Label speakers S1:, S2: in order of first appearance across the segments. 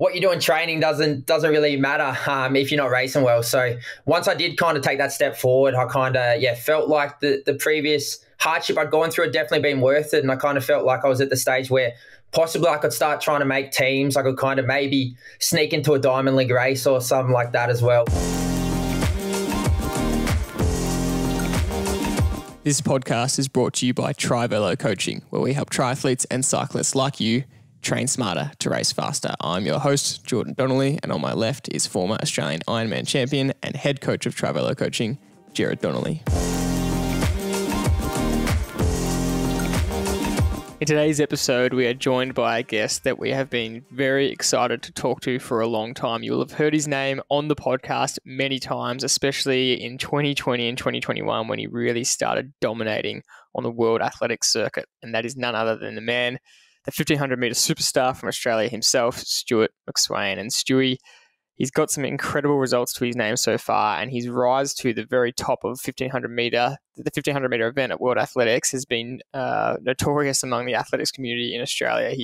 S1: what you do in training doesn't really matter if you're not racing well. So once I did kind of take that step forward, I kind of felt like the previous hardship I'd gone through had definitely been worth it, and I kind of felt like I was at the stage where possibly I could start trying to make teams. I could kind of maybe sneak into a Diamond League race or something like that as well.
S2: This podcast is brought to you by Triathlon Coaching, where we help triathletes and cyclists like you train smarter to race faster. I'm your host, Gerard Donnelly, and on my left is former Australian Ironman Champion and head coach of Triathlon Coaching, Gerard Donnelly. In today's episode, we are joined by a guest that we have been very excited to talk to for a long time. You will have heard his name on the podcast many times, especially in 2020 and 2021 when he really started dominating on the World Athletics circuit. And that is none other than the man, the 1500-metre superstar from Australia himself, Stuart McSweyn. And Stewie, he's got some incredible results to his name so far, and his rise to the very top of the 1500-metre event at World Athletics has been notorious among the athletics community in Australia.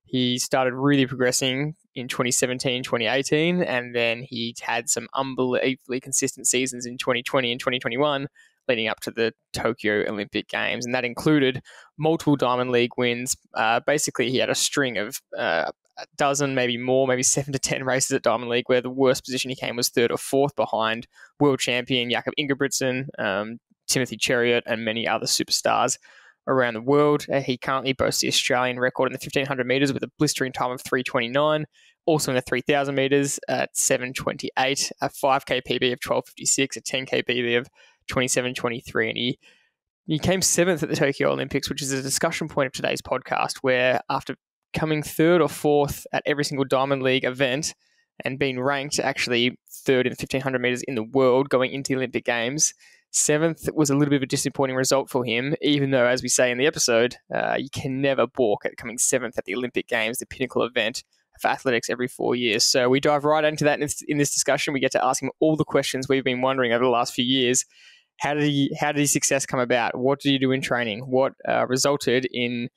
S2: He started really progressing in 2017, 2018, and then he had some unbelievably consistent seasons in 2020 and 2021 leading up to the Tokyo Olympic Games, and that included multiple Diamond League wins. Basically, he had a string of a dozen, maybe more, maybe 7 to 10 races at Diamond League, where the worst position he came was third or fourth behind world champion Jakob Ingebrigtsen, Timothy Cheruiyot, and many other superstars around the world. He currently boasts the Australian record in the 1500 metres with a blistering time of 3:29. Also in the 3,000 metres at 7:28, a 5K PB of 12:56, a 10K PB of 27:23, and he came 7th at the Tokyo Olympics, which is a discussion point of today's podcast, where after coming 3rd or 4th at every single Diamond League event and being ranked actually 3rd in the 1500 metres in the world going into the Olympic Games, 7th was a little bit of a disappointing result for him, even though, as we say in the episode, you can never balk at coming 7th at the Olympic Games, the pinnacle event for athletics every 4 years. So we dive right into that in this discussion. We get to ask him all the questions we've been wondering over the last few years. How did his success come about? What did he do in training? What resulted in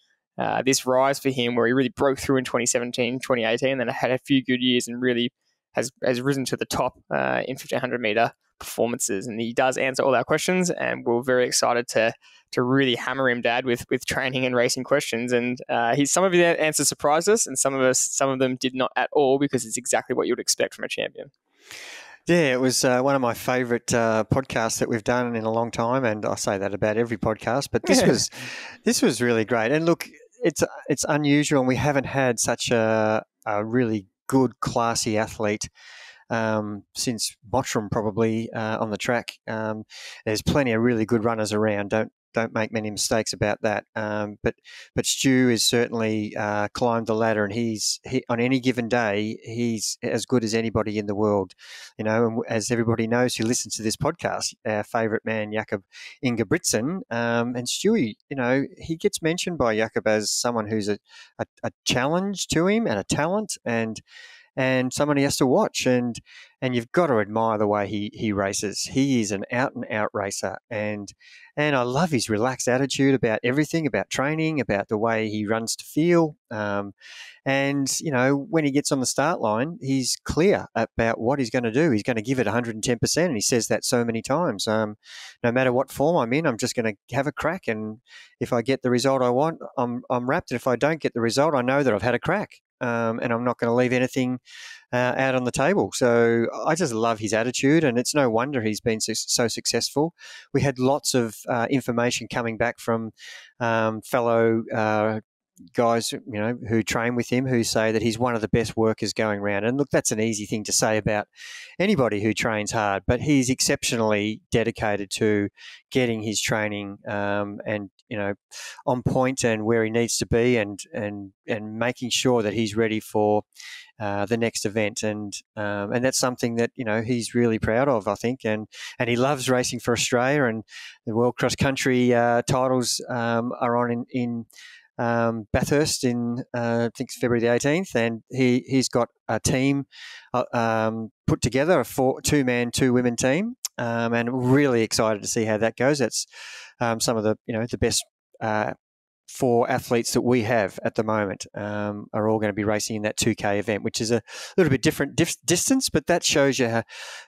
S2: this rise for him, where he really broke through in 2017, 2018, and then had a few good years and really has risen to the top in 1500 metre performances? And he does answer all our questions, and we're very excited to really hammer him, Dad, with training and racing questions. And some of his answers surprised us, and some of them did not at all, because it's exactly what you would expect from a champion.
S3: Yeah, it was one of my favourite podcasts that we've done in a long time, and I say that about every podcast. But this was really great. And look, it's unusual, and we haven't had such a really good, classy athlete since Mottram probably on the track. There's plenty of really good runners around. Don't make many mistakes about that. But Stu has certainly climbed the ladder, and he on any given day he's as good as anybody in the world. You know, and as everybody knows who listens to this podcast, our favourite man Jakob Ingebrigtsen, and Stewie, you know, he gets mentioned by Jakob as someone who's a challenge to him and a talent, and someone he has to watch, and you've got to admire the way he races. He is an out and out racer, and I love his relaxed attitude about everything, about training, about the way he runs to feel. And you know, when he gets on the start line, he's clear about what he's going to do. He's going to give it 110%, and he says that so many times. No matter what form I'm in, I'm just going to have a crack, and if I get the result I want, I'm wrapped. And if I don't get the result, I know that I've had a crack. And I'm not going to leave anything out on the table. So I just love his attitude, and it's no wonder he's been so successful. We had lots of information coming back from fellow guys, you know, who train with him, who say that he's one of the best workers going around. And look, that's an easy thing to say about anybody who trains hard, but he's exceptionally dedicated to getting his training and, you know, on point and where he needs to be, and making sure that he's ready for the next event. And that's something that, you know, he's really proud of, I think. And he loves racing for Australia, and the World Cross Country titles are on in Bathurst in I think it's February the 18th, and he's got a team put together, a 2-man 2-women team, and really excited to see how that goes. That's some of the, you know, the best four athletes that we have at the moment are all going to be racing in that 2K event, which is a little bit different distance, but that shows you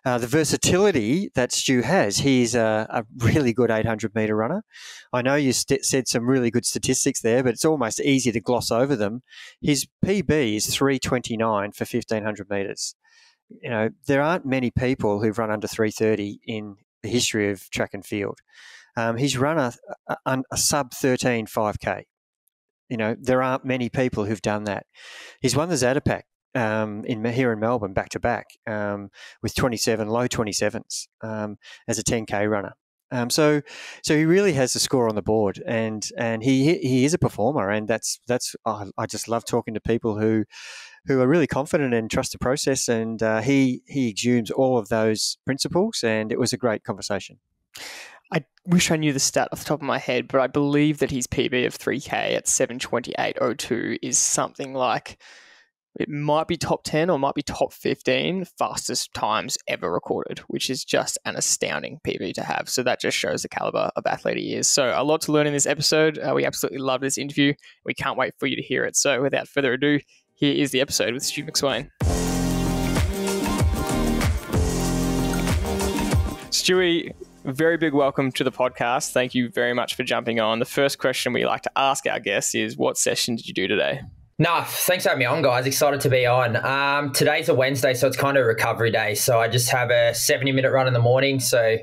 S3: the versatility that Stu has. He's a really good 800-metre runner. I know you said some really good statistics there, but it's almost easy to gloss over them. His PB is 3:29 for 1,500 metres. You know, there aren't many people who've run under 3:30 in the history of track and field. He's run a sub-13 5K. You know, there aren't many people who've done that. He's won the Zadapac here in Melbourne back-to-back with low 27s as a 10K runner. So he really has the score on the board, and he is a performer, and that's I just love talking to people who are really confident and trust the process, and he exudes all of those principles, and it was a great conversation.
S2: I wish I knew the stat off the top of my head, but I believe that his PB of 3K at 7:28:02 is something like, it might be top 10 or might be top 15 fastest times ever recorded, which is just an astounding PB to have. So that just shows the caliber of athlete he is. So a lot to learn in this episode. We absolutely love this interview. We can't wait for you to hear it. So without further ado, here is the episode with Stuart McSweyn. Stewie, very big welcome to the podcast. Thank you very much for jumping on. The first question we like to ask our guests is, what session did you do today?
S1: Nah, thanks for having me on, guys. Excited to be on. Today's a Wednesday, so it's kind of a recovery day. So I just have a 70-minute run in the morning. So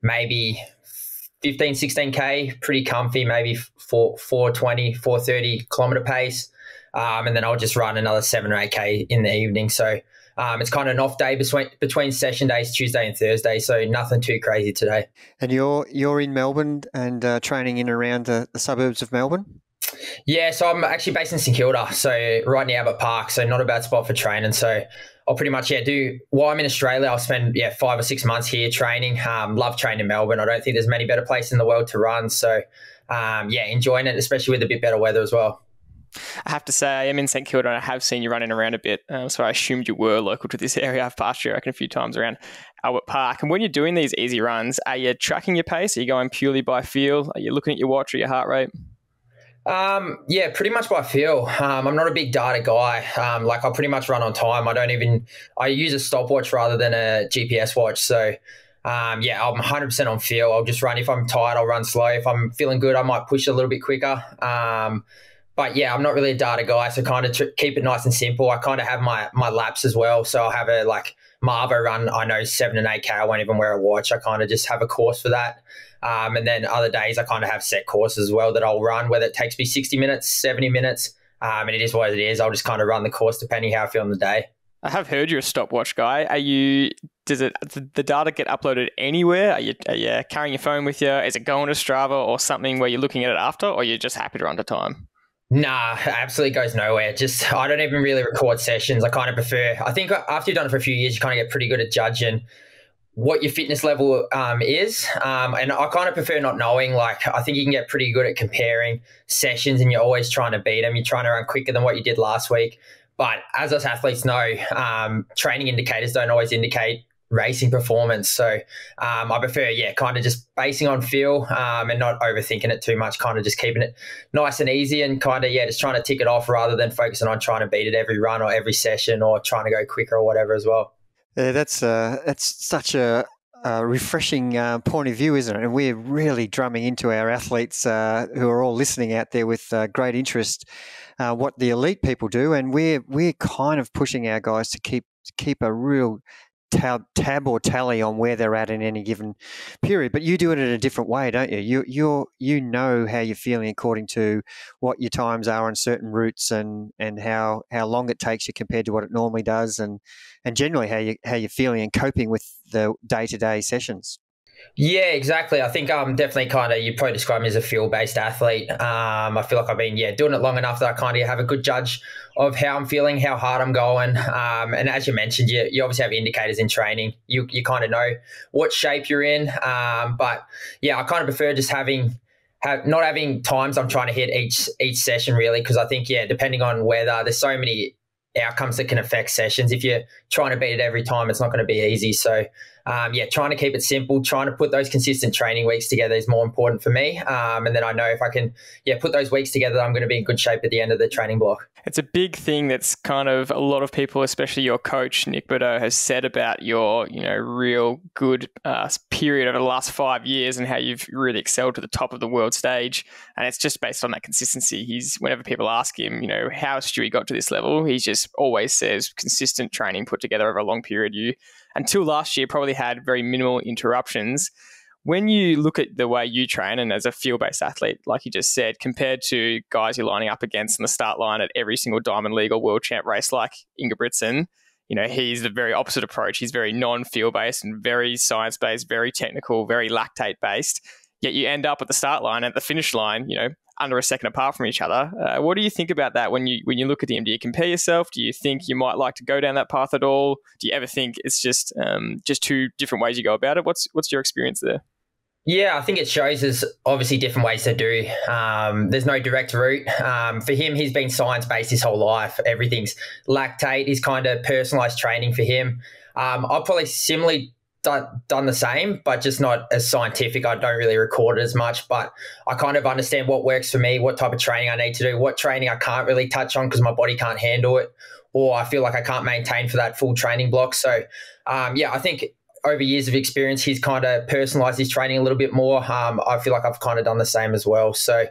S1: maybe 15, 16K, pretty comfy, maybe 420, 430 kilometer pace. And then I'll just run another 7 or 8K in the evening. So it's kind of an off day between session days, Tuesday and Thursday. So nothing too crazy today.
S3: And you're in Melbourne and training in around the suburbs of Melbourne?
S1: Yeah, so I'm actually based in St Kilda, so right near Albert Park, so not a bad spot for training. So I'll pretty much, while I'm in Australia, I'll spend 5 or 6 months here training. Love training in Melbourne. I don't think there's many better places in the world to run. So enjoying it, especially with a bit better weather as well.
S2: I have to say, I am in St Kilda and I have seen you running around a bit. So I assumed you were local to this area. I've passed you, I reckon, a few times around Albert Park. And when you're doing these easy runs, are you tracking your pace? Are you going purely by feel? Are you looking at your watch or your heart rate?
S1: Pretty much by feel. I'm not a big data guy. I'll pretty much run on time. I use a stopwatch rather than a GPS watch. So, I'm 100% on feel. I'll just run. If I'm tired, I'll run slow. If I'm feeling good, I might push a little bit quicker. I'm not really a data guy. So kind of keep it nice and simple. I kind of have my laps as well. So I'll have my Arvo run, I know 7 and 8K, I won't even wear a watch. I kind of just have a course for that. And then other days I kind of have set courses as well that I'll run, whether it takes me 60 minutes, 70 minutes. And it is what it is. I'll just kind of run the course depending how I feel on the day.
S2: I have heard you're a stopwatch guy. Does the data get uploaded anywhere? Are you carrying your phone with you? Is it going to Strava or something where you're looking at it after, or you're just happy to run to time?
S1: Nah, it absolutely goes nowhere. I don't even really record sessions. I kind of prefer, I think after you've done it for a few years, you kind of get pretty good at judging what your fitness level is. And I kind of prefer not knowing. I think you can get pretty good at comparing sessions and you're always trying to beat them. You're trying to run quicker than what you did last week. But as us athletes know, training indicators don't always indicate racing performance. So I prefer, kind of just basing on feel and not overthinking it too much, kind of just keeping it nice and easy and kind of, just trying to tick it off rather than focusing on trying to beat it every run or every session or trying to go quicker or whatever as well.
S3: Yeah, that's such a refreshing point of view, isn't it? And we're really drumming into our athletes who are all listening out there with great interest what the elite people do, and we're kind of pushing our guys to keep a real tab or tally on where they're at in any given period. But you do it in a different way, don't you? You know how you're feeling according to what your times are on certain routes and how long it takes you compared to what it normally does, and generally how you're feeling and coping with the day-to-day sessions.
S1: Yeah, exactly. I think I'm definitely kind of, you probably describe me as a field-based athlete. I feel like I've been, doing it long enough that I kind of have a good judge of how I'm feeling, how hard I'm going. And as you mentioned, you obviously have indicators in training. You kind of know what shape you're in. But I kind of prefer just not having times I'm trying to hit each session really, because I think, depending on weather, there's so many outcomes that can affect sessions. If you're trying to beat it every time, it's not going to be easy. So trying to keep it simple, trying to put those consistent training weeks together is more important for me. And then I know if I can, put those weeks together, I'm going to be in good shape at the end of the training block.
S2: It's a big thing that's kind of a lot of people, especially your coach, Nick Bordeaux, has said about your, real good period over the last 5 years and how you've really excelled to the top of the world stage. And it's just based on that consistency. Whenever people ask him, how Stewie got to this level, he just always says consistent training put together over a long period. You, until last year, probably had very minimal interruptions. When you look at the way you train and as a field-based athlete, like you just said, compared to guys you're lining up against on the start line at every single Diamond League or World Champ race like Ingebrigtsen, he's the very opposite approach. He's very non-field-based and very science-based, very technical, very lactate-based. Yet you end up at the start line, at the finish line, under a second apart from each other. What do you think about that when you look at him? Do you compare yourself? Do you think you might like to go down that path at all? Do you ever think it's just two different ways you go about it? What's your experience there?
S1: Yeah, I think it shows there's obviously different ways to do. There's no direct route. For him, he's been science-based his whole life. Everything's lactate. He's kind of personalised training for him. I've probably similarly done the same, but just not as scientific. I don't really record it as much, but I kind of understand what works for me, what type of training I need to do, what training I can't really touch on because my body can't handle it, or I feel like I can't maintain for that full training block. So, I think over years of experience, he's kind of personalized his training a little bit more. I feel like I've kind of done the same as well. So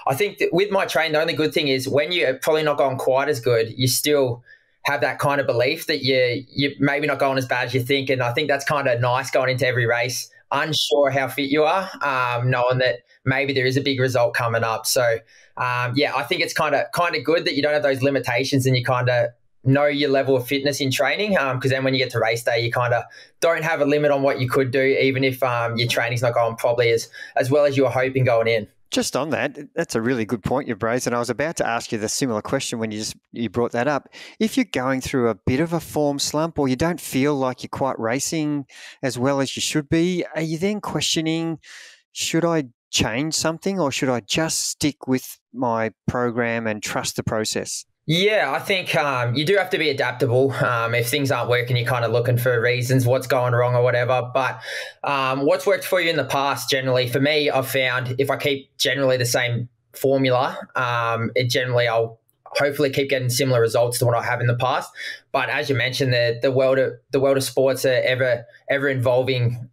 S1: I think that with my training, the only good thing is when you're probably not going quite as good, you still have that kind of belief that you're maybe not going as bad as you think. And I think that's kind of nice going into every race, unsure how fit you are, knowing that maybe there is a big result coming up. So, I think it's kind of good that you don't have those limitations and you kind of know your level of fitness in training, because then when you get to race day, you kind of don't have a limit on what you could do, even if your training's not going probably as well as you were hoping going in.
S3: Just on that, that's a really good point you've raised, and I was about to ask you the similar question when you brought that up. If you're going through a bit of a form slump or you don't feel like you're quite racing as well as you should be, are you then questioning, should I change something or should I just stick with my program and trust the process?
S1: Yeah, I think you do have to be adaptable. If things aren't working, you're kind of looking for reasons, what's going wrong or whatever. But what's worked for you in the past, generally, for me, I've found if I keep generally the same formula, I'll hopefully keep getting similar results to what I have in the past. But as you mentioned, the world of sports are ever evolving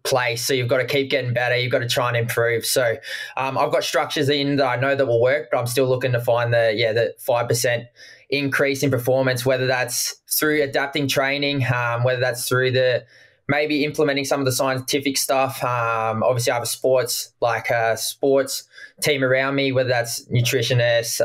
S1: place. So you've got to keep getting better. You've got to try and improve. So I've got structures in that I know that will work, but I'm still looking to find the 5% increase in performance, whether that's through adapting training, whether that's through maybe implementing some of the scientific stuff. Obviously, I have a sports team around me, whether that's nutritionists.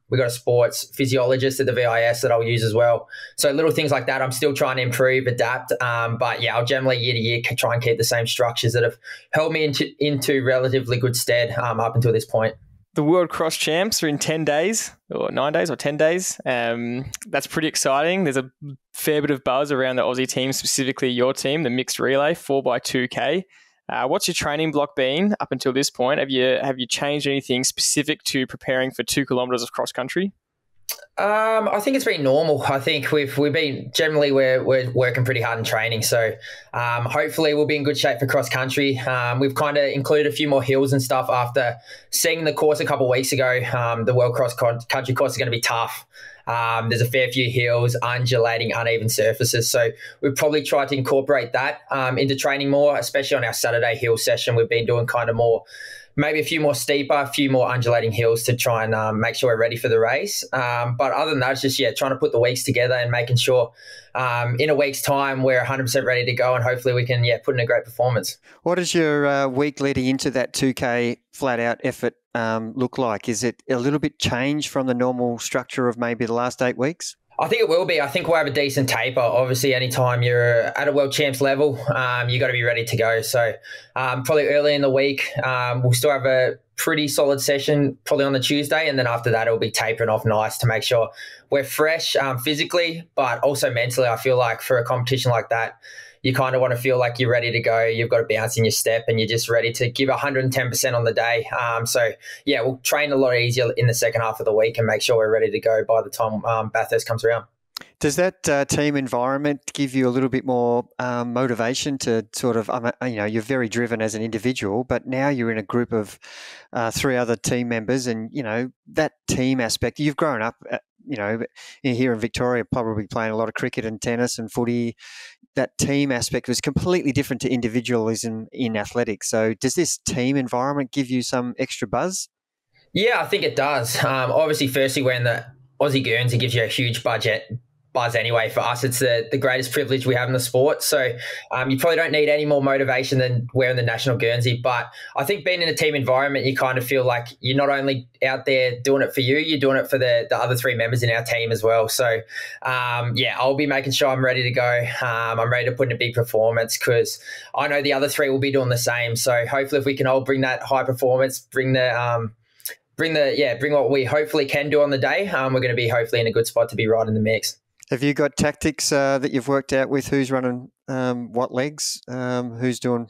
S1: We've got a sports physiologist at the VIS that I'll use as well. So little things like that, I'm still trying to improve, adapt. But I'll generally year to year try and keep the same structures that have held me into relatively good stead up until this point.
S2: The World Cross Champs are in 10 days or 9 days or 10 days. That's pretty exciting. There's a fair bit of buzz around the Aussie team, specifically your team, the mixed relay 4x2K. What's your training block been up until this point? Have you changed anything specific to preparing for 2 kilometres of cross country?
S1: I think it's been normal. I think we've been generally we're working pretty hard in training, so hopefully we'll be in good shape for cross country. We've kind of included a few more hills and stuff after seeing the course a couple of weeks ago. The World Cross Country course is going to be tough. There's a fair few hills, undulating, uneven surfaces. So we've probably tried to incorporate that into training more, especially on our Saturday hill session. We've been doing kind of more, maybe a few more steeper, a few more undulating hills to try and make sure we're ready for the race. But other than that, it's just, trying to put the weeks together and making sure in a week's time we're 100% ready to go and hopefully we can, put in a great performance.
S3: What does your week leading into that 2K flat-out effort look like? Is it a little bit changed from the normal structure of maybe the last 8 weeks?
S1: I think it will be. I think we'll have a decent taper. Obviously, anytime you're at a world champs level, you got to be ready to go. So probably early in the week, we'll still have a pretty solid session probably on the Tuesday. And then after that, it'll be tapering off nice to make sure we're fresh physically, but also mentally. I feel like for a competition like that, you kind of want to feel like you're ready to go. You've got a bounce in your step and you're just ready to give 110% on the day. We'll train a lot easier in the second half of the week and make sure we're ready to go by the time Bathurst comes around.
S3: Does that team environment give you a little bit more motivation to sort of, you're very driven as an individual, but now you're in a group of 3 other team members, and, that team aspect, you've grown up, here in Victoria, probably playing a lot of cricket and tennis and footy. That team aspect was completely different to individualism in athletics. So does this team environment give you some extra buzz?
S1: Yeah, I think it does. Obviously, firstly, we're in the Aussie Guernsey, gives you a huge buzz anyway. For us, it's the greatest privilege we have in the sport. So you probably don't need any more motivation than we're in the national Guernsey. But I think being in a team environment, you kind of feel like you're not only out there doing it for you, you're doing it for the other 3 members in our team as well. So I'll be making sure I'm ready to go. I'm ready to put in a big performance because I know the other 3 will be doing the same. So hopefully if we can all bring that high performance, bring what we hopefully can do on the day, we're going to be hopefully in a good spot to be right in the mix.
S3: Have you got tactics that you've worked out with who's running what legs, who's doing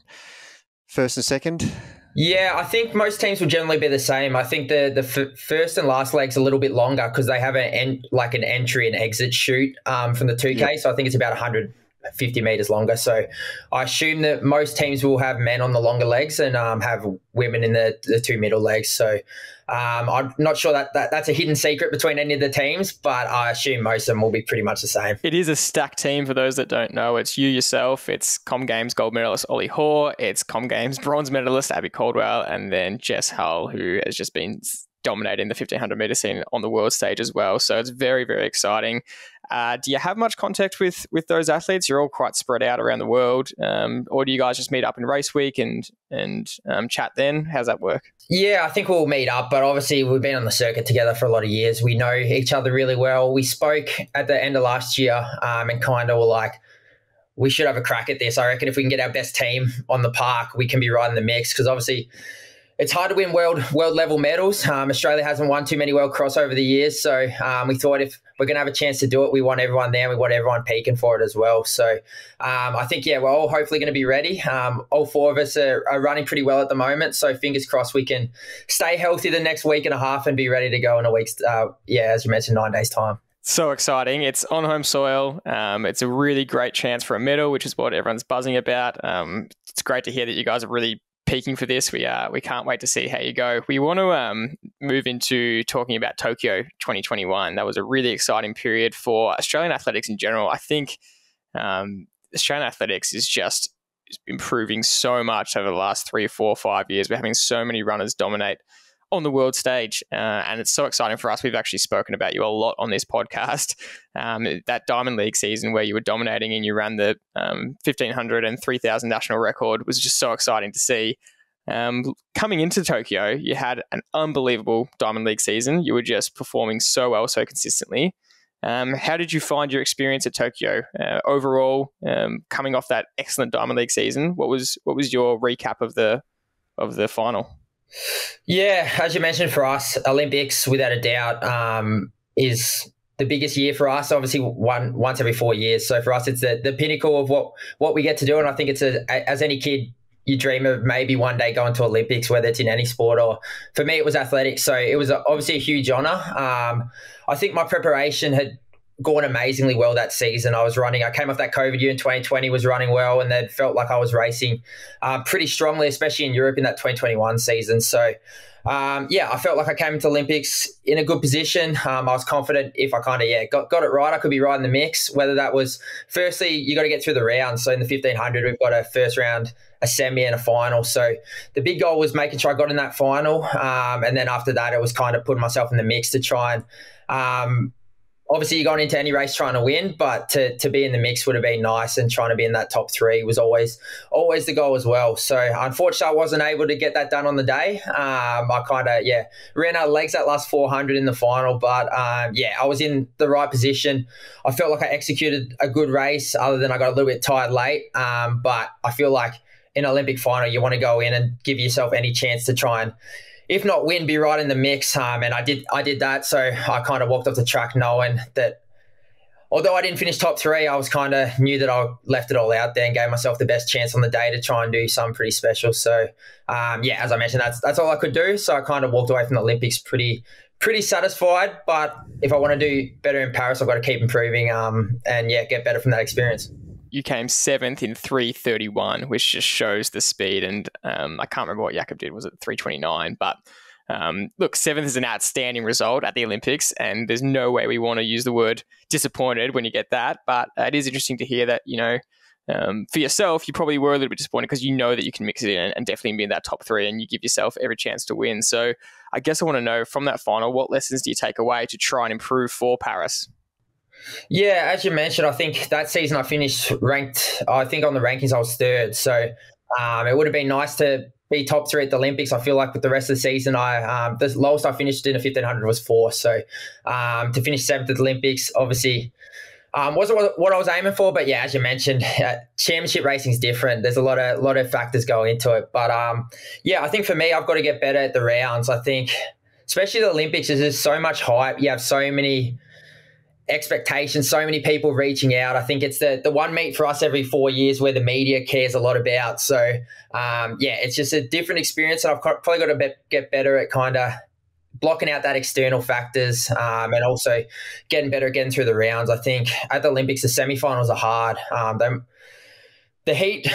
S3: first and second?
S1: Yeah, I think most teams will generally be the same. I think the first and last leg's a little bit longer because they have an entry and exit shoot from the 2K. Yep. So I think it's about 150 metres longer. So I assume that most teams will have men on the longer legs and have women in the 2 middle legs. So I'm not sure that's a hidden secret between any of the teams, but I assume most of them will be pretty much the same.
S2: It is a stacked team for those that don't know. It's you yourself, it's Com Games gold medalist Ollie Hoare, it's Com Games bronze medalist Abby Caldwell, and then Jess Hull, who has just been dominating the 1500 meter scene on the world stage as well. So it's very, very exciting. Do you have much contact with those athletes? You're all quite spread out around the world, or do you guys just meet up in race week and chat then? How's that work?
S1: Yeah, I think we'll meet up, but obviously we've been on the circuit together for a lot of years. We know each other really well. We spoke at the end of last year and kind of were like, we should have a crack at this. I reckon if we can get our best team on the park, we can be right in the mix because obviously it's hard to win world level medals. Australia hasn't won too many world cross over the years. So we thought if we're going to have a chance to do it, we want everyone there. We want everyone peaking for it as well. So I think, we're all hopefully going to be ready. All 4 of us are running pretty well at the moment. So fingers crossed we can stay healthy the next week and a half and be ready to go in a week's, as you mentioned, 9 days' time.
S2: So exciting. It's on home soil. It's a really great chance for a medal, which is what everyone's buzzing about. It's great to hear that you guys are really peaking for this. We can't wait to see how you go. We want to move into talking about Tokyo 2021. That was a really exciting period for Australian athletics in general. I think Australian athletics is just improving so much over the last 3, 4, 5 years. We're having so many runners dominate on the world stage, and it's so exciting for us. We've actually spoken about you a lot on this podcast. That Diamond League season where you were dominating and you ran the 1500 and 3000 national record was just so exciting to see. Coming into Tokyo, you had an unbelievable Diamond League season. You were just performing so well, so consistently. How did you find your experience at Tokyo overall? Coming off that excellent Diamond League season, what was your recap of the final?
S1: Yeah, as you mentioned, for us, Olympics, without a doubt, is the biggest year for us. Obviously, once every 4 years. So for us, it's the pinnacle of what we get to do. And I think it's as any kid, you dream of maybe one day going to Olympics, whether it's in any sport or for me, it was athletics. So it was obviously a huge honor. I think my preparation had gone amazingly well that season. I came off that COVID year in 2020, was running well, and then felt like I was racing pretty strongly, especially in Europe in that 2021 season. So, I felt like I came into Olympics in a good position. I was confident if I kind of, got it right, I could be right in the mix. Whether that was, firstly, you got to get through the rounds. So in the 1500, we've got a first round, a semi and a final. So the big goal was making sure I got in that final. And then after that, it was kind of putting myself in the mix to try and, obviously, you're going into any race trying to win, but to be in the mix would have been nice, and trying to be in that top 3 was always the goal as well. So unfortunately, I wasn't able to get that done on the day. I kind of, ran out of legs that last 400 in the final, but I was in the right position. I felt like I executed a good race, other than I got a little bit tired late. But I feel like in an Olympic final, you want to go in and give yourself any chance to try and, if not win, be right in the mix. And I did that. So I kind of walked off the track knowing that although I didn't finish top 3, I was kind of knew that I left it all out there and gave myself the best chance on the day to try and do something pretty special. So, as I mentioned, that's all I could do. So I kind of walked away from the Olympics pretty pretty satisfied. But if I want to do better in Paris, I've got to keep improving and get better from that experience.
S2: You came 7th in 3:31, which just shows the speed. And I can't remember what Jakob did. Was it 3:29? But look, 7th is an outstanding result at the Olympics, and there's no way we want to use the word disappointed when you get that. But it is interesting to hear that, for yourself, you probably were a little bit disappointed because you know that you can mix it in and definitely be in that top 3, and you give yourself every chance to win. So I guess I want to know from that final, what lessons do you take away to try and improve for Paris?
S1: Yeah, as you mentioned, I think that season I finished ranked, I think on the rankings I was 3rd. So it would have been nice to be top 3 at the Olympics. I feel like with the rest of the season, the lowest I finished in a 1500 was 4. So to finish 7th at the Olympics, obviously wasn't what I was aiming for. But yeah, as you mentioned, championship racing is different. There's a lot of factors go into it. But I think for me, I've got to get better at the rounds. I think, especially the Olympics, there's just so much hype. You have so many expectations, so many people reaching out. I think it's the one meet for us every 4 years where the media cares a lot about. So it's just a different experience, and I've probably got to get better at kind of blocking out that external factors and also getting better at getting through the rounds. I think at the Olympics, the semifinals are hard. The heat,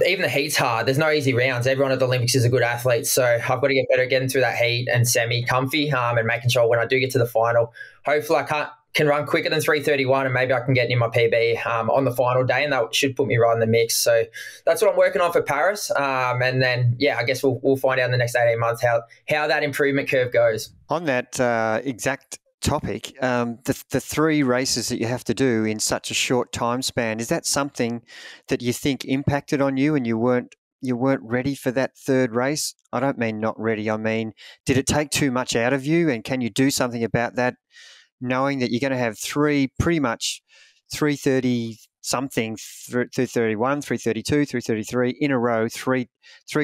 S1: even the heat's hard. There's no easy rounds. Everyone at the Olympics is a good athlete. So I've got to get better at getting through that heat and semi comfy and making sure when I do get to the final, hopefully I can run quicker than 3:31 and maybe I can get near my PB on the final day, and that should put me right in the mix. So that's what I'm working on for Paris. And then, I guess we'll find out in the next 18 months how that improvement curve goes.
S3: On that exact topic, the 3 races that you have to do in such a short time span, is that something that you think impacted on you and you weren't ready for that 3rd race? I don't mean not ready. I mean, did it take too much out of you, and can you do something about that, knowing that you're going to have 3 pretty much 3:30 something, 3:31, 3:32, 3:33 in a row, three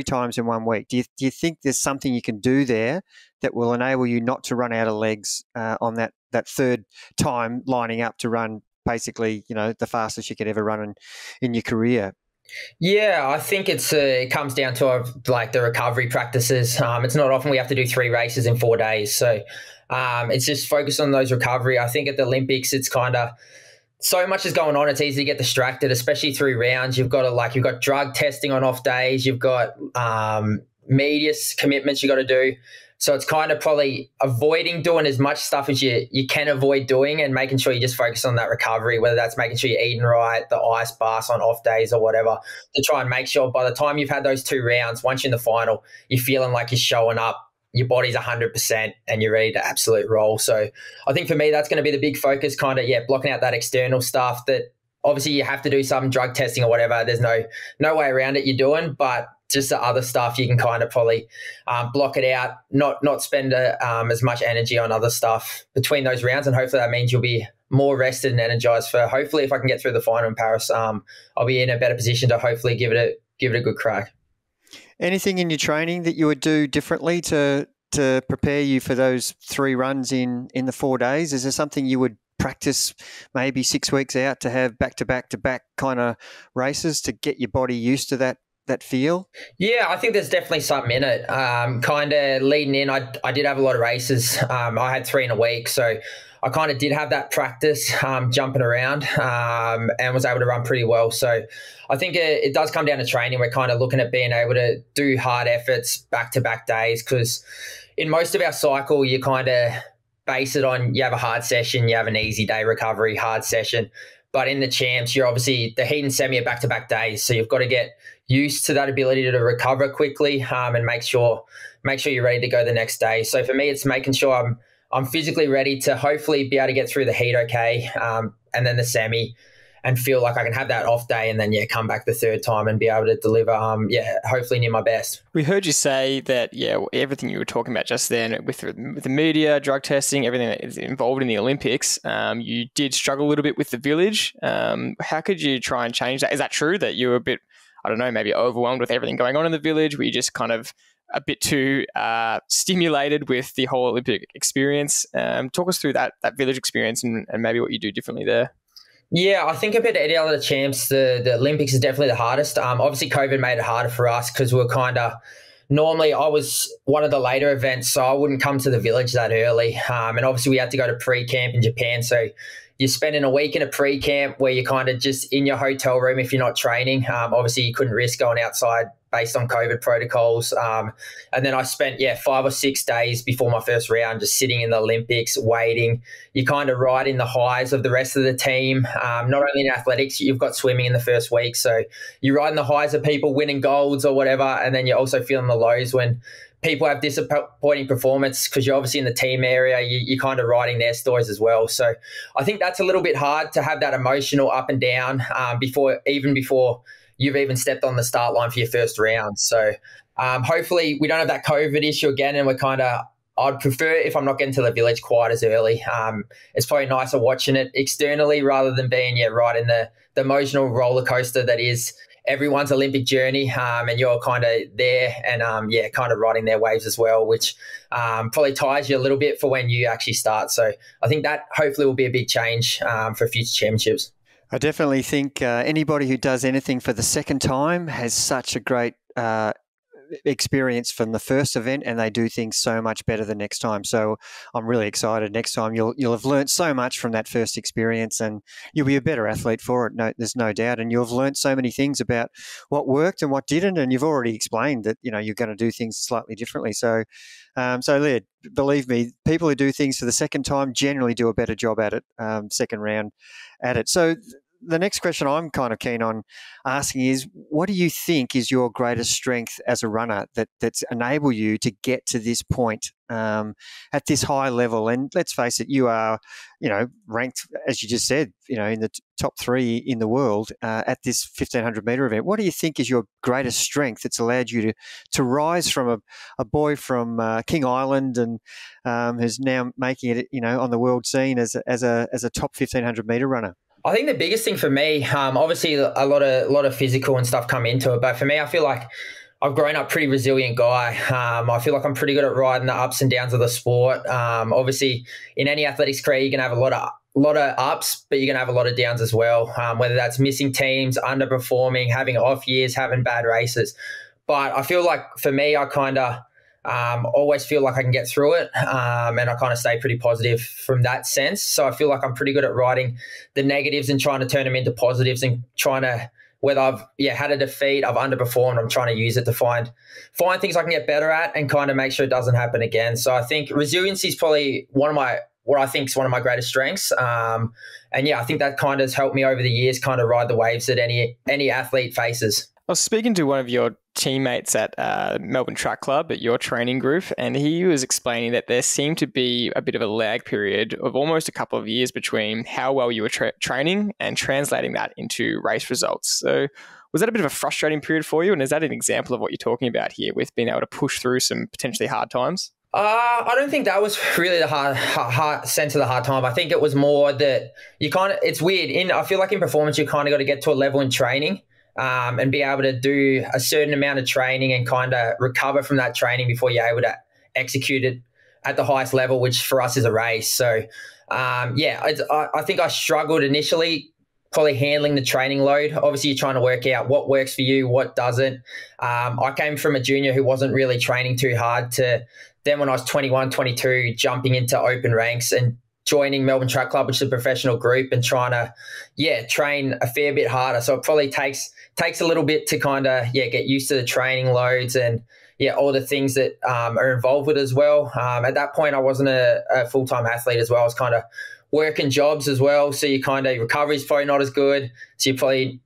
S3: times in 1 week? Do you think there's something you can do there that will enable you not to run out of legs on that 3rd time lining up to run basically, the fastest you could ever run in your career?
S1: Yeah, I think it comes down to like the recovery practices. It's not often we have to do 3 races in 4 days. So it's just focus on those recovery. I think at the Olympics, it's kind of so much is going on. It's easy to get distracted, especially through rounds. You've got drug testing on off days. You've got media commitments you got to do. So it's kind of probably avoiding doing as much stuff as you can avoid doing, and making sure you just focus on that recovery, whether that's making sure you're eating right, the ice baths on off days or whatever, to try and make sure by the time you've had those 2 rounds, once you're in the final, you're feeling like you're showing up, your body's 100% and you're ready to absolute roll. So I think for me, that's going to be the big focus, kind of, blocking out that external stuff that obviously you have to do some drug testing or whatever. There's no way around it you're doing, but just the other stuff you can kind of probably block it out, not spend as much energy on other stuff between those rounds. And hopefully that means you'll be more rested and energized for, hopefully, if I can get through the final in Paris, I'll be in a better position to hopefully give it a good crack.
S3: Anything in your training that you would do differently to prepare you for those 3 runs in the 4 days? Is there something you would practice maybe 6 weeks out to have back-to-back kind of races to get your body used to that feel? Yeah,
S1: I think there's definitely something in it. Kind of leading in, I did have a lot of races. I had 3 in a week, so I kind of did have that practice jumping around and was able to run pretty well. So I think it does come down to training. We're kind of looking at being able to do hard efforts back-to-back days, because in most of our cycle, you kind of base it on, you have a hard session, you have an easy day recovery, hard session. But in the champs, you're obviously, the heat and semi are back-to-back days. So you've got to get used to that ability to recover quickly and make sure you're ready to go the next day. So for me, it's making sure I'm physically ready to hopefully be able to get through the heat okay, and then the semi, and feel like I can have that off day and then, come back the 3rd time and be able to deliver, hopefully near my best.
S2: We heard you say that, everything you were talking about just then with the media, drug testing, everything that is involved in the Olympics, you did struggle a little bit with the village. How could you try and change that? Is that true that you were a bit, I don't know, maybe overwhelmed with everything going on in the village? Were you just kind of a bit too stimulated with the whole Olympic experience? Talk us through that village experience and maybe what you do differently there.
S1: Yeah, I think compared to any other champs, the Olympics is definitely the hardest. Obviously, COVID made it harder for us because we were kind of normally I was one of the later events, so I wouldn't come to the village that early. And obviously we had to go to pre-camp in Japan. So you're spending a week in a pre-camp where you're kind of just in your hotel room if you're not training. Obviously you couldn't risk going outside based on COVID protocols. And then I spent, 5 or 6 days before my first round just sitting in the Olympics, waiting. You kind of ride in the highs of the rest of the team. Not only in athletics, you've got swimming in the first week. So you're riding the highs of people winning golds or whatever. And then you're also feeling the lows when people have disappointing performance because you're obviously in the team area. You're kind of writing their stories as well. So I think that's a little bit hard to have that emotional up and down before you've even stepped on the start line for your first round. So hopefully we don't have that COVID issue again, and I'd prefer if I'm not getting to the village quite as early. It's probably nicer watching it externally rather than being right in the emotional roller coaster that is everyone's Olympic journey, and you're kind of there and kind of riding their waves as well, which probably ties you a little bit for when you actually start. So I think that hopefully will be a big change for future championships.
S3: I definitely think anybody who does anything for the second time has such a great experience from the first event, and they do things so much better the next time. So I'm really excited. Next time you'll have learned so much from that first experience, and you'll be a better athlete for it. No, there's no doubt. And you'll have learned so many things about what worked and what didn't. And you've already explained that you're going to do things slightly differently. So Leah, believe me, people who do things for the second time generally do a better job at it, second round at it. So the next question I'm kind of keen on asking is, what do you think is your greatest strength as a runner that's enabled you to get to this point at this high level? And let's face it, you are, ranked, as you just said, in the top 3 in the world at this 1,500 metre event. What do you think is your greatest strength that's allowed you to rise from a boy from King Island and who's now making it, on the world scene as a top 1,500 metre runner?
S1: I think the biggest thing for me, obviously a lot of physical and stuff come into it, but for me, I feel like I've grown up pretty resilient guy. I feel like I'm pretty good at riding the ups and downs of the sport. Obviously, in any athletics career, you're gonna have a lot of ups, but you're gonna have a lot of downs as well. Whether that's missing teams, underperforming, having off years, having bad races. But I feel like for me, I kind of always feel like I can get through it, and I kind of stay pretty positive from that sense. So I feel like I'm pretty good at riding the negatives and trying to turn them into positives, and trying to, whether I've had a defeat, I've underperformed, I'm trying to use it to find things I can get better at and kind of make sure it doesn't happen again. So I think resiliency is probably what I think is one of my greatest strengths. And I think that kind of has helped me over the years kind of ride the waves that any athlete faces.
S2: I was speaking to one of your teammates at Melbourne Track Club at your training group, and he was explaining that there seemed to be a bit of a lag period of almost a couple of years between how well you were training and translating that into race results. So was that a bit of a frustrating period for you? And is that an example of what you're talking about here with being able to push through some potentially hard times?
S1: I don't think that was really the hard sense of the hard time. I think it was more that it's weird. I feel like in performance, you kind of got to get to a level in training and be able to do a certain amount of training and kind of recover from that training before you're able to execute it at the highest level, which for us is a race. So, I think I struggled initially probably handling the training load. Obviously, you're trying to work out what works for you, what doesn't. I came from a junior who wasn't really training too hard to then when I was 21, 22, jumping into open ranks and joining Melbourne Track Club, which is a professional group, and trying to, train a fair bit harder. So it probably takes a little bit to kind of, get used to the training loads and, all the things that are involved with it as well. At that point, I wasn't a full-time athlete as well. I was kind of working jobs as well. So you kind of, recovery is probably not as good. So you're probably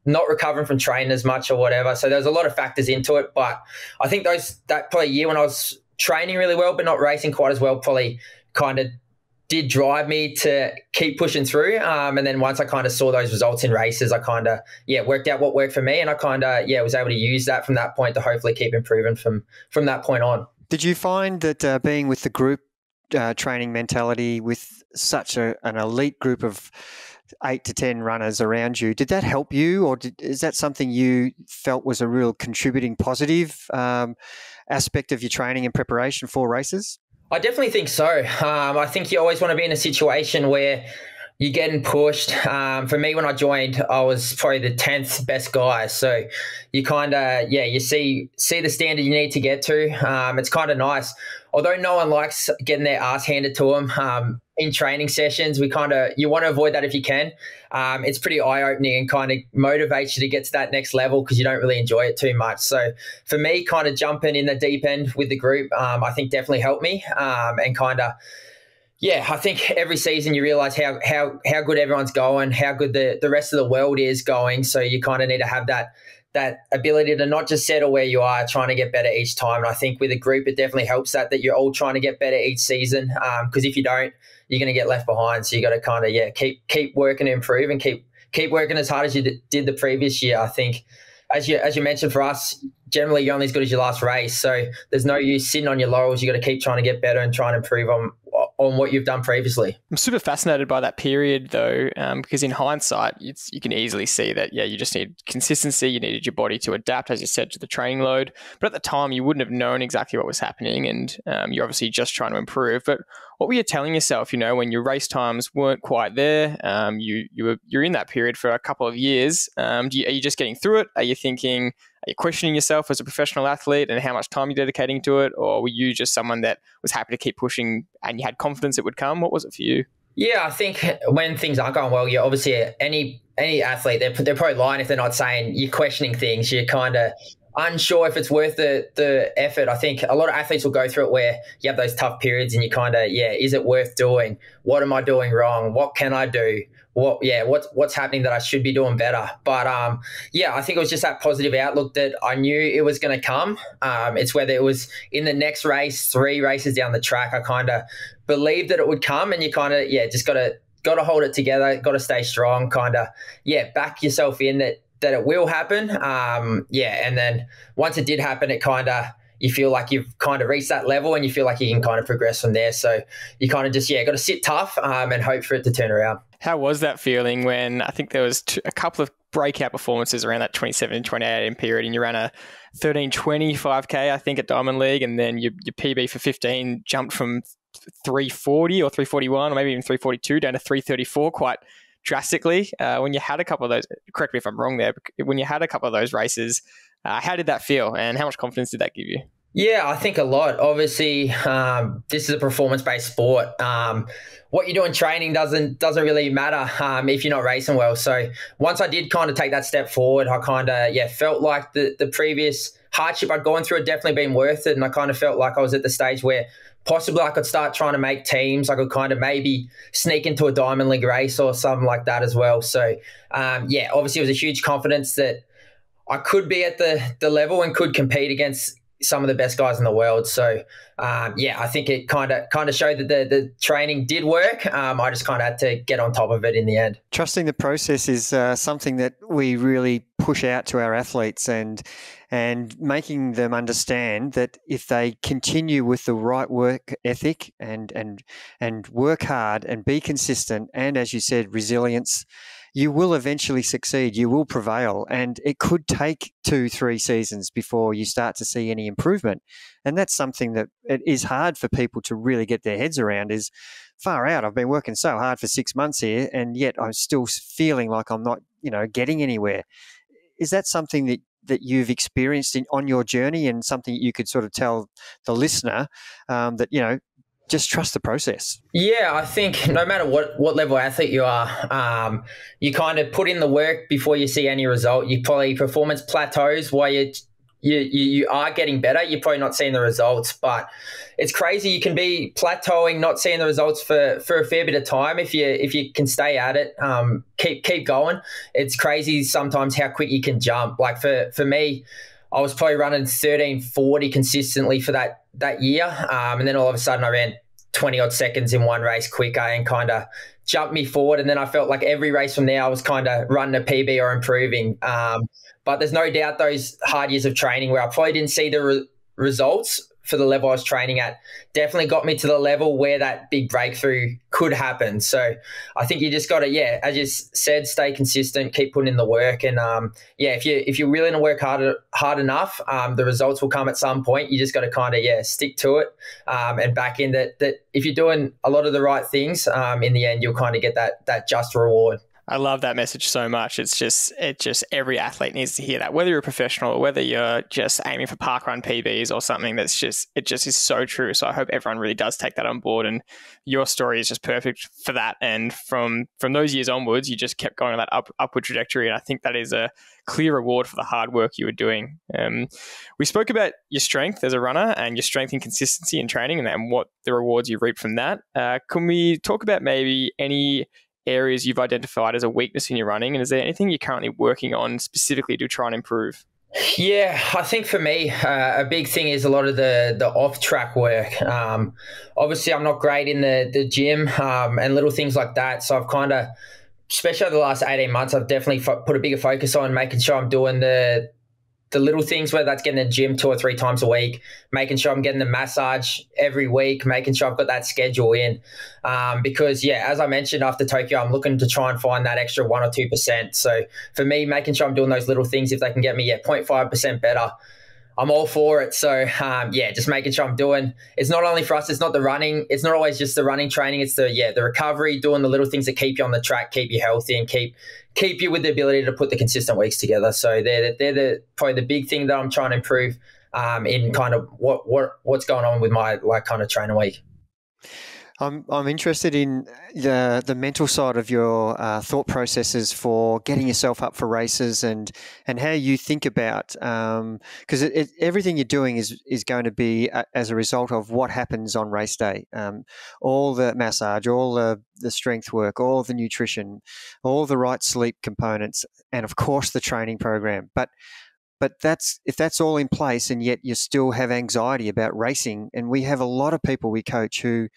S1: not recovering from training as much or whatever. So there's a lot of factors into it. But I think that probably year when I was training really well, but not racing quite as well, probably kind of did drive me to keep pushing through. And then once I kind of saw those results in races, I kind of, worked out what worked for me. And I kind of, was able to use that from that point to hopefully keep improving from that point on.
S3: Did you find that being with the group training mentality with such an elite group of 8 to 10 runners around you, did that help you, or is that something you felt was a real contributing positive aspect of your training and preparation for races?
S1: I definitely think so. I think you always want to be in a situation where you're getting pushed. For me, when I joined, I was probably the 10th best guy. So you kind of, you see the standard you need to get to. It's kind of nice. Although no one likes getting their ass handed to them in training sessions, you want to avoid that if you can. It's pretty eye-opening and kind of motivates you to get to that next level because you don't really enjoy it too much. So for me, kind of jumping in the deep end with the group, I think definitely helped me and kind of, I think every season you realize how good everyone's going, how good the rest of the world is going. So you kind of need to have that ability to not just settle where you are, trying to get better each time. And I think with a group, it definitely helps that you're all trying to get better each season. Because if you don't, you're going to get left behind. So you got to kind of keep working to improve and keep working as hard as you did the previous year. I think as you mentioned, for us, generally you're only as good as your last race. So there's no use sitting on your laurels. You got to keep trying to get better and try and improve on what you've done previously.
S2: I'm super fascinated by that period though, because in hindsight, you can easily see that, you just need consistency. You needed your body to adapt, as you said, to the training load. But at the time, you wouldn't have known exactly what was happening, and you're obviously just trying to improve. But what were you telling yourself, when your race times weren't quite there? You're in that period for a couple of years. Are you just getting through it? Are you questioning yourself as a professional athlete and how much time you're dedicating to it? Or were you just someone that was happy to keep pushing and you had confidence it would come? What was it for you?
S1: Yeah, I think when things aren't going well, you're obviously any athlete, they're probably lying if they're not saying you're questioning things. You're kind of unsure if it's worth the effort. I think a lot of athletes will go through it where you have those tough periods and you kind of, is it worth doing? What am I doing wrong? What can I do? What's happening that I should be doing better? But I think it was just that positive outlook that I knew it was going to come. It's whether it was in the next race, 3 races down the track, I kind of believed that it would come, and you kind of just got to hold it together, got to stay strong, kind of back yourself in that it will happen. And then once it did happen, it kind of, you feel like you've kind of reached that level and you feel like you can kind of progress from there. So you kind of just, got to sit tough and hope for it to turn around.
S2: How was that feeling when I think there was a couple of breakout performances around that 27 and 28 period, and you ran a 13:20 5K, I think, at Diamond League, and then your PB for 15 jumped from 340 or 341 or maybe even 342 down to 334 quite drastically. When you had a couple of those, correct me if I'm wrong there, but when you had a couple of those races, how did that feel and how much confidence did that give you?
S1: Yeah, I think a lot. Obviously, this is a performance-based sport. What you do in training doesn't really matter if you're not racing well. So once I did kind of take that step forward, I kind of felt like the previous hardship I'd gone through had definitely been worth it, and I kind of felt like I was at the stage where possibly I could start trying to make teams. I could kind of maybe sneak into a Diamond League race or something like that as well. So obviously it was a huge confidence that I could be at the level and could compete against some of the best guys in the world. So I think it kind of showed that the training did work. I just kind of had to get on top of it in the end.
S3: Trusting the process is something that we really push out to our athletes, and making them understand that if they continue with the right work ethic and work hard and be consistent, and as you said, resilience, you will eventually succeed. You will prevail, and it could take 2-3 seasons before you start to see any improvement. And that's something that it is hard for people to really get their heads around. Is far out. I've been working so hard for 6 months here, and yet I'm still feeling like I'm not, getting anywhere. Is that something that you've experienced on your journey, and something you could sort of tell the listener that just trust the process?
S1: Yeah, I think no matter what level athlete you are, you kind of put in the work before you see any result. You probably performance plateaus while you are getting better. You're probably not seeing the results, but it's crazy. You can be plateauing, not seeing the results for a fair bit of time if you can stay at it. Keep going. It's crazy sometimes how quick you can jump. Like for me, I was probably running 13:40 consistently for that year. And then all of a sudden I ran 20 odd seconds in one race quicker and kind of jumped me forward. And then I felt like every race from there, I was kind of running a PB or improving. But there's no doubt those hard years of training where I probably didn't see the results for the level I was training at definitely got me to the level where that big breakthrough could happen. So I think you just got to, as you said, stay consistent, keep putting in the work. And if you're willing to work hard enough, the results will come at some point. You just got to kind of, stick to it and back in that if you're doing a lot of the right things, in the end, you'll kind of get that just reward.
S2: I love that message so much. It's just every athlete needs to hear that, whether you're a professional or whether you're just aiming for parkrun PBs or something. It just is so true. So I hope everyone really does take that on board, and your story is just perfect for that. And from those years onwards, you just kept going on that upward trajectory. And I think that is a clear reward for the hard work you were doing. We spoke about your strength as a runner and your strength and consistency in training and what the rewards you reap from that. Can we talk about maybe any areas you've identified as a weakness in your running, and is there anything you're currently working on specifically to try and improve?
S1: Yeah, I think for me, a big thing is a lot of the off-track work. Obviously, I'm not great in the gym and little things like that, so I've kind of, especially over the last 18 months, I've definitely put a bigger focus on making sure I'm doing the little things, whether that's getting the gym 2 or 3 times a week, making sure I'm getting the massage every week, making sure I've got that schedule in. Because, as I mentioned, after Tokyo, I'm looking to try and find that extra 1 or 2%. So for me, making sure I'm doing those little things, if they can get me 0.5% better, I'm all for it. So, just making sure I'm doing, it's not only for us, it's not the running, it's not always just the running training, it's the recovery, doing the little things that keep you on the track, keep you healthy, and keep you with the ability to put the consistent weeks together. So they're probably the big thing that I'm trying to improve in kind of what's going on with my kind of training week.
S3: I'm interested in the mental side of your thought processes for getting yourself up for races and how you think about, because everything you're doing is going to be as a result of what happens on race day. All the massage, all the strength work, all the nutrition, all the right sleep components, and of course the training program. But if that's all in place and yet you still have anxiety about racing, and we have a lot of people we coach who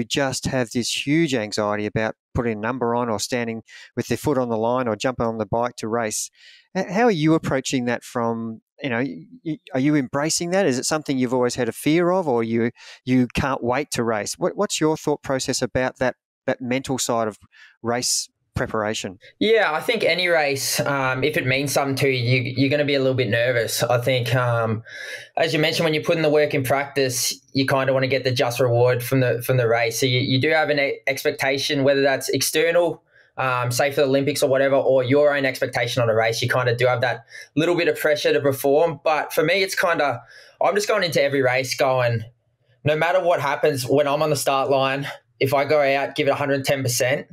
S3: just have this huge anxiety about putting a number on or standing with their foot on the line or jumping on the bike to race. How are you approaching that from, are you embracing that? Is it something you've always had a fear of, or you can't wait to race? What's your thought process about that mental side of race preparation?
S1: Yeah, I think any race, if it means something to you, you're going to be a little bit nervous. I think, as you mentioned, when you're putting the work in practice, you kind of want to get the just reward from the race. So you do have an expectation, whether that's external, say for the Olympics or whatever, or your own expectation on a race. You kind of do have that little bit of pressure to perform. But for me, it's kind of, I'm just going into every race going, no matter what happens when I'm on the start line, if I go out, give it 110%,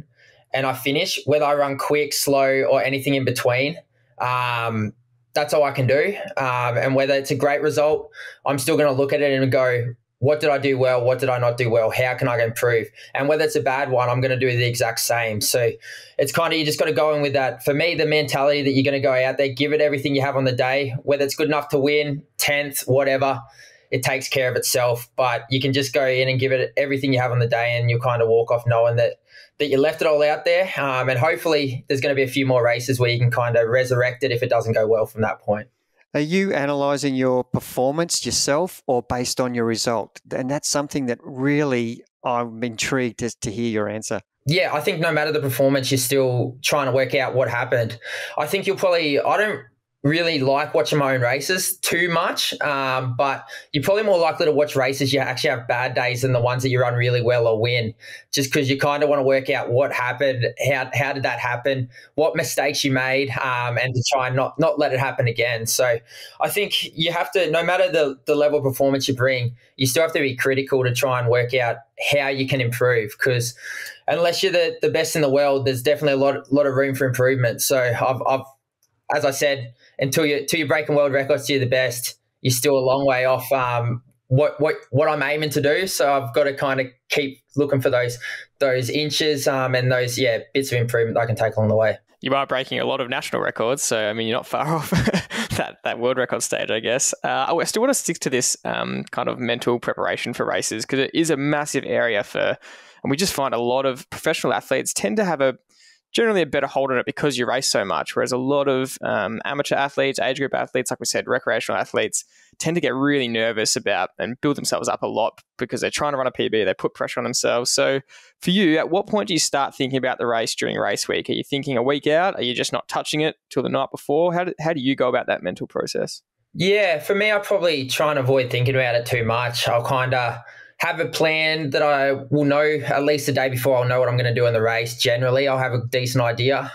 S1: and I finish, whether I run quick, slow, or anything in between, that's all I can do. And whether it's a great result, I'm still going to look at it and go, what did I do well? What did I not do well? How can I improve? And whether it's a bad one, I'm going to do the exact same. So it's kind of, you just got to go in with that. For me, the mentality that you're going to go out there, give it everything you have on the day, whether it's good enough to win, 10th, whatever, it takes care of itself. But you can just go in and give it everything you have on the day, and you'll kind of walk off knowing that you left it all out there. And hopefully there's going to be a few more races where you can kind of resurrect it if it doesn't go well from that point.
S3: Are you analysing your performance yourself or based on your result? And that's something that really I'm intrigued to hear your answer.
S1: Yeah, I think no matter the performance, you're still trying to work out what happened. I think you'll probably, I don't really like watching my own races too much, but you're probably more likely to watch races you actually have bad days than the ones that you run really well or win, just because you kind of want to work out what happened, how did that happen, what mistakes you made, and to try and not let it happen again. So I think you have to, no matter the level of performance you bring, you still have to be critical to try and work out how you can improve, because unless you're the best in the world, there's definitely a lot of room for improvement. So I've as I said, until you're breaking world records, you're the best, you're still a long way off what I'm aiming to do. So I've got to kind of keep looking for those inches and those bits of improvement that I can take along the way.
S2: You are breaking a lot of national records, so I mean you're not far off that world record stage, I guess. I still want to stick to this kind of mental preparation for races, because it is a massive area and we just find a lot of professional athletes tend to have generally a better hold on it because you race so much. Whereas a lot of amateur athletes, age group athletes, like we said, recreational athletes tend to get really nervous about and build themselves up a lot because they're trying to run a PB, they put pressure on themselves. So for you, at what point do you start thinking about the race during race week? Are you thinking a week out? Are you just not touching it till the night before? How do you go about that mental process?
S1: Yeah, for me, I probably try and avoid thinking about it too much. I'll kind of have a plan that I will know at least the day before. I'll know what I'm going to do in the race. Generally, I'll have a decent idea.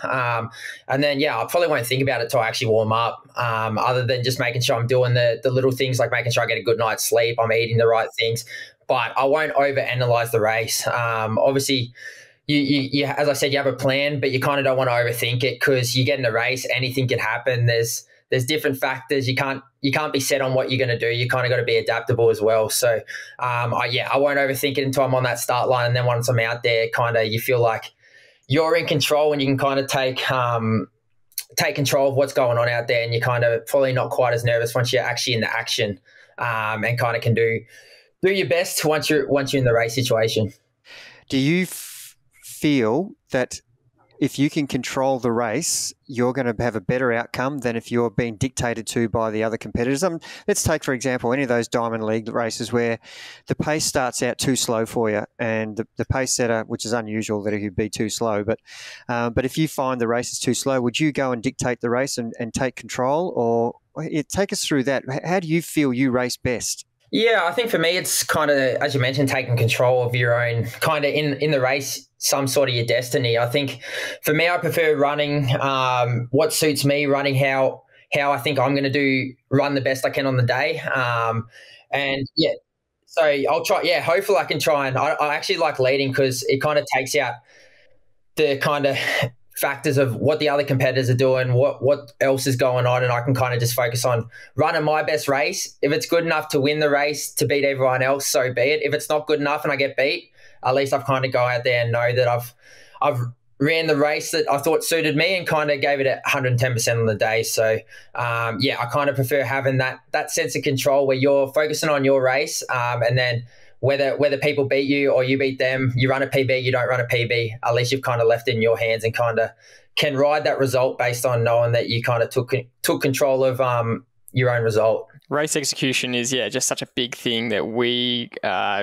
S1: And then, I probably won't think about it till I actually warm up, other than just making sure I'm doing the little things like making sure I get a good night's sleep, I'm eating the right things. But I won't overanalyze the race. Obviously, you as I said, you have a plan, but you kind of don't want to overthink it because you get in a race, anything can happen. There's different factors. You can't be set on what you're going to do. You kind of got to be adaptable as well. So, I won't overthink it until I'm on that start line. And then once I'm out there, kind of you feel like you're in control and you can kind of take control of what's going on out there. And you're kind of probably not quite as nervous once you're actually in the action, and kind of can do your best once you're in the race situation.
S3: Do you feel that if you can control the race, you're going to have a better outcome than if you're being dictated to by the other competitors? Let's take, for example, any of those Diamond League races where the pace starts out too slow for you and the pace setter, which is unusual that it would be too slow, but if you find the race is too slow, would you go and dictate the race and take control? Or take us through that. How do you feel you race best?
S1: Yeah, I think for me, it's kind of, as you mentioned, taking control of your own kind of in the race, some sort of your destiny. I think for me, I prefer running what suits me, running how I think I'm going to run the best I can on the day. So I'll try. Yeah, hopefully I can try. And I actually like leading because it kind of takes out the kind of factors of what the other competitors are doing, what else is going on, and I can kind of just focus on running my best race. If it's good enough to win the race to beat everyone else, so be it. If it's not good enough and I get beat, at least I've kind of go out there and know that I've ran the race that I thought suited me and kind of gave it 110% on the day. So I kind of prefer having that sense of control where you're focusing on your race, and then whether people beat you or you beat them, you run a PB, you don't run a PB, at least you've kind of left it in your hands and kind of can ride that result based on knowing that you kind of took control of your own result.
S2: Race execution is, just such a big thing that we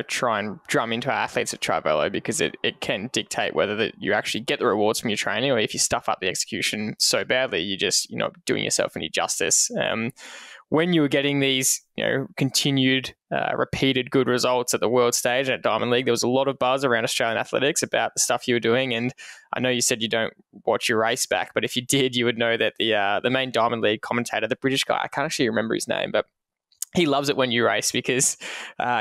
S2: try and drum into our athletes at Trivelo because it can dictate whether you actually get the rewards from your training or if you stuff up the execution so badly, you're not doing yourself any justice. When you were getting these, continued, repeated good results at the world stage at Diamond League, there was a lot of buzz around Australian athletics about the stuff you were doing. And I know you said you don't watch your race back, but if you did, you would know that the main Diamond League commentator, the British guy, I can't actually remember his name, but he loves it when you race because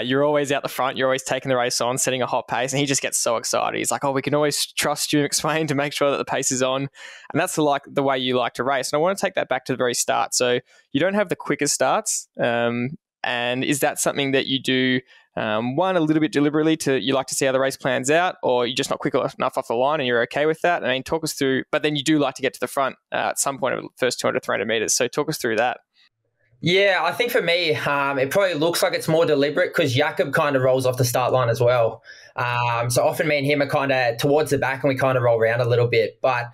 S2: you're always out the front. You're always taking the race on, setting a hot pace, and he just gets so excited. He's like, we can always trust Stuart McSweyn to make sure that the pace is on. And that's the way you like to race. And I want to take that back to the very start. So you don't have the quickest starts. And is that something that you do, one, a little bit deliberately you like to see how the race plans out, or you're just not quick enough off the line and you're okay with that? I mean, talk us through, but then you do like to get to the front at some point of the first 200, 300 meters. So talk us through that.
S1: Yeah, I think for me, it probably looks like it's more deliberate because Jakob kind of rolls off the start line as well. So often me and him are kind of towards the back and we kind of roll around a little bit. But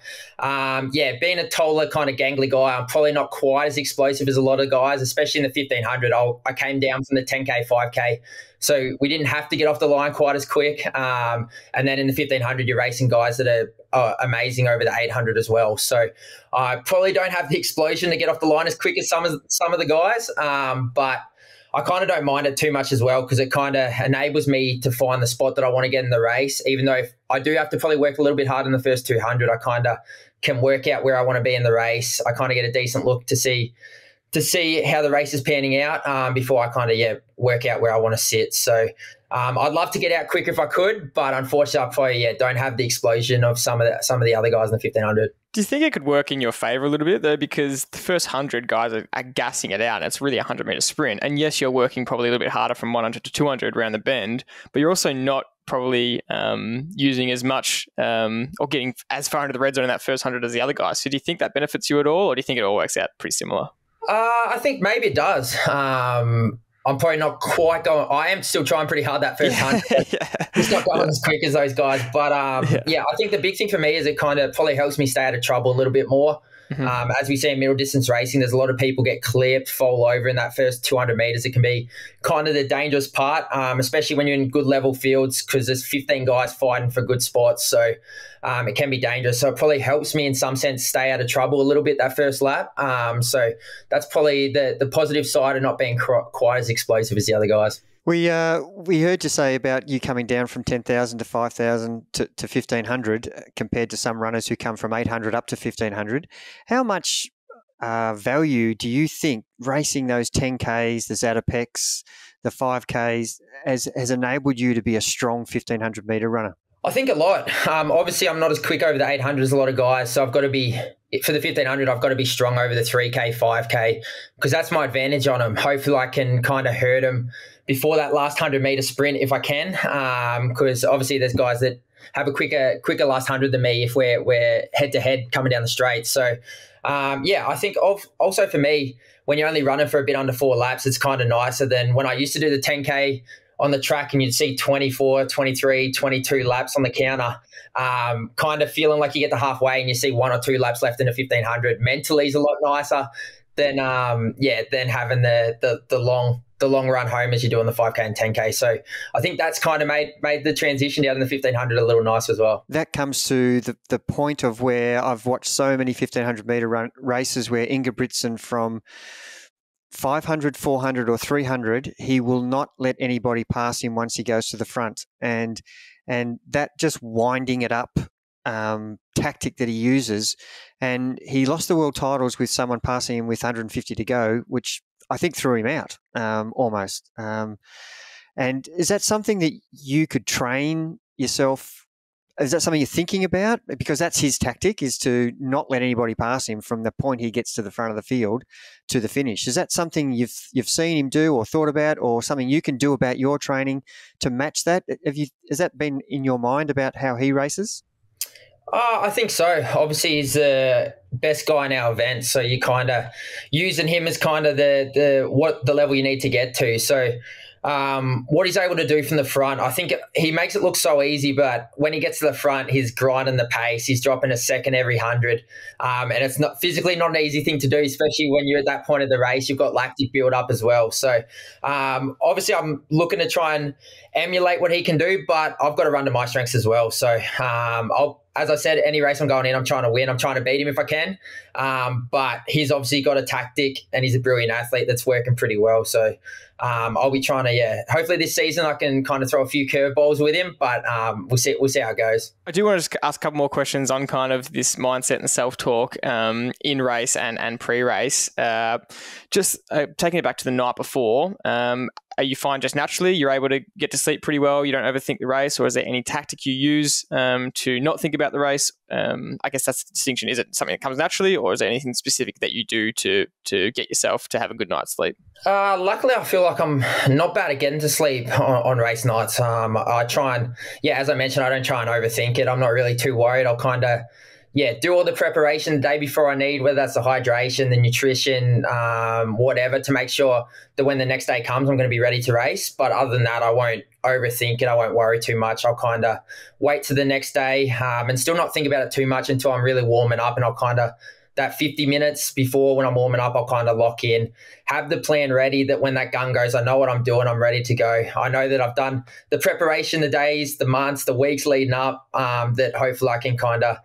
S1: being a taller kind of gangly guy, I'm probably not quite as explosive as a lot of guys, especially in the 1500. I came down from the 10K, 5K. So we didn't have to get off the line quite as quick. And then in the 1500, you're racing guys that are amazing over the 800 as well. So I probably don't have the explosion to get off the line as quick as some of the guys. But I kind of don't mind it too much as well because it kind of enables me to find the spot that I want to get in the race. Even though if I do have to probably work a little bit hard in the first 200, I kind of can work out where I want to be in the race. I kind of get a decent look to see how the race is panning out before I kind of work out where I want to sit. So I'd love to get out quicker if I could, but unfortunately I probably don't have the explosion of some of the other guys in the 1500.
S2: Do you think it could work in your favour a little bit though? Because the first 100 guys are gassing it out and it's really a 100-metre sprint. And yes, you're working probably a little bit harder from 100 to 200 around the bend, but you're also not probably using as much or getting as far into the red zone in that first 100 as the other guys. So do you think that benefits you at all, or do you think it all works out pretty similar?
S1: I think maybe it does. I'm probably not quite going. I am still trying pretty hard that first 100. It's not going as quick as those guys. But I think the big thing for me is it kind of probably helps me stay out of trouble a little bit more. As we see in middle distance racing, there's a lot of people get clipped, fall over in that first 200 meters. It can be kind of the dangerous part, especially when you're in good level fields, because there's 15 guys fighting for good spots. So it can be dangerous. So it probably helps me in some sense stay out of trouble a little bit that first lap. So that's probably the positive side of not being quite as explosive as the other guys.
S3: We heard you say about you coming down from 10,000 to 5,000 to 1,500 compared to some runners who come from 800 up to 1,500. How much value do you think racing those 10Ks, the Zadapex, the 5Ks has enabled you to be a strong 1,500 metre runner?
S1: I think a lot. Obviously, I'm not as quick over the 800 as a lot of guys, so I've got to be, for the 1,500, I've got to be strong over the 3K, 5K, because that's my advantage on them. Hopefully, I can kind of hurt them before that last 100-metre sprint if I can, because obviously there's guys that have a quicker last 100 than me if we're head-to-head coming down the straight. So, I think also for me, when you're only running for a bit under 4 laps, it's kind of nicer than when I used to do the 10K on the track and you'd see 24, 23, 22 laps on the counter, kind of feeling like you get to halfway and you see 1 or 2 laps left in a 1,500. Mentally is a lot nicer than having the long run home as you're doing the 5K and 10K. So I think that's kind of made the transition down in the 1,500 a little nicer as well.
S3: That comes to the point of where I've watched so many 1,500 metre races where Ingebrigtsen from 500, 400 or 300, he will not let anybody pass him once he goes to the front. And that just winding it up tactic that he uses. And he lost the world titles with someone passing him with 150 to go, which I think threw him out almost. And is that something that you could train yourself? Is that something you're thinking about? Because that's his tactic, is to not let anybody pass him from the point he gets to the front of the field to the finish. Is that something you've seen him do or thought about, or something you can do about your training to match that? Has that been in your mind about how he races?
S1: I think so. Obviously, he's the best guy in our event, so you kind of using him as kind of the level you need to get to. So what he's able to do from the front, I think he makes it look so easy, but when he gets to the front, he's grinding the pace. He's dropping a second every 100, and it's not physically not an easy thing to do, especially when you're at that point of the race. You've got lactic build up as well. So obviously, I'm looking to try and emulate what he can do, but I've got to run to my strengths as well. So as I said, any race I'm going in, I'm trying to win. I'm trying to beat him if I can. But he's obviously got a tactic and he's a brilliant athlete that's working pretty well. So I'll be trying to, hopefully this season I can kind of throw a few curveballs with him, but we'll see how it goes.
S2: I do want to just ask a couple more questions on kind of this mindset and self-talk in race and pre-race. Just taking it back to the night before, you find just naturally you're able to get to sleep pretty well, you don't overthink the race, or is there any tactic you use to not think about the race? I guess that's the distinction. Is it something that comes naturally, or is there anything specific that you do to get yourself to have a good night's sleep?
S1: Luckily, I feel like I'm not bad at getting to sleep on race nights. I try and, as I mentioned, I don't try and overthink it. I'm not really too worried. I'll kind of, do all the preparation the day before I need, whether that's the hydration, the nutrition, whatever, to make sure that when the next day comes, I'm going to be ready to race. But other than that, I won't overthink it. I won't worry too much. I'll kind of wait to the next day and still not think about it too much until I'm really warming up, and I'll kind of, that 50 minutes before when I'm warming up, I'll kind of lock in, have the plan ready that when that gun goes, I know what I'm doing, I'm ready to go. I know that I've done the preparation, the days, the months, the weeks leading up, that hopefully I can kind of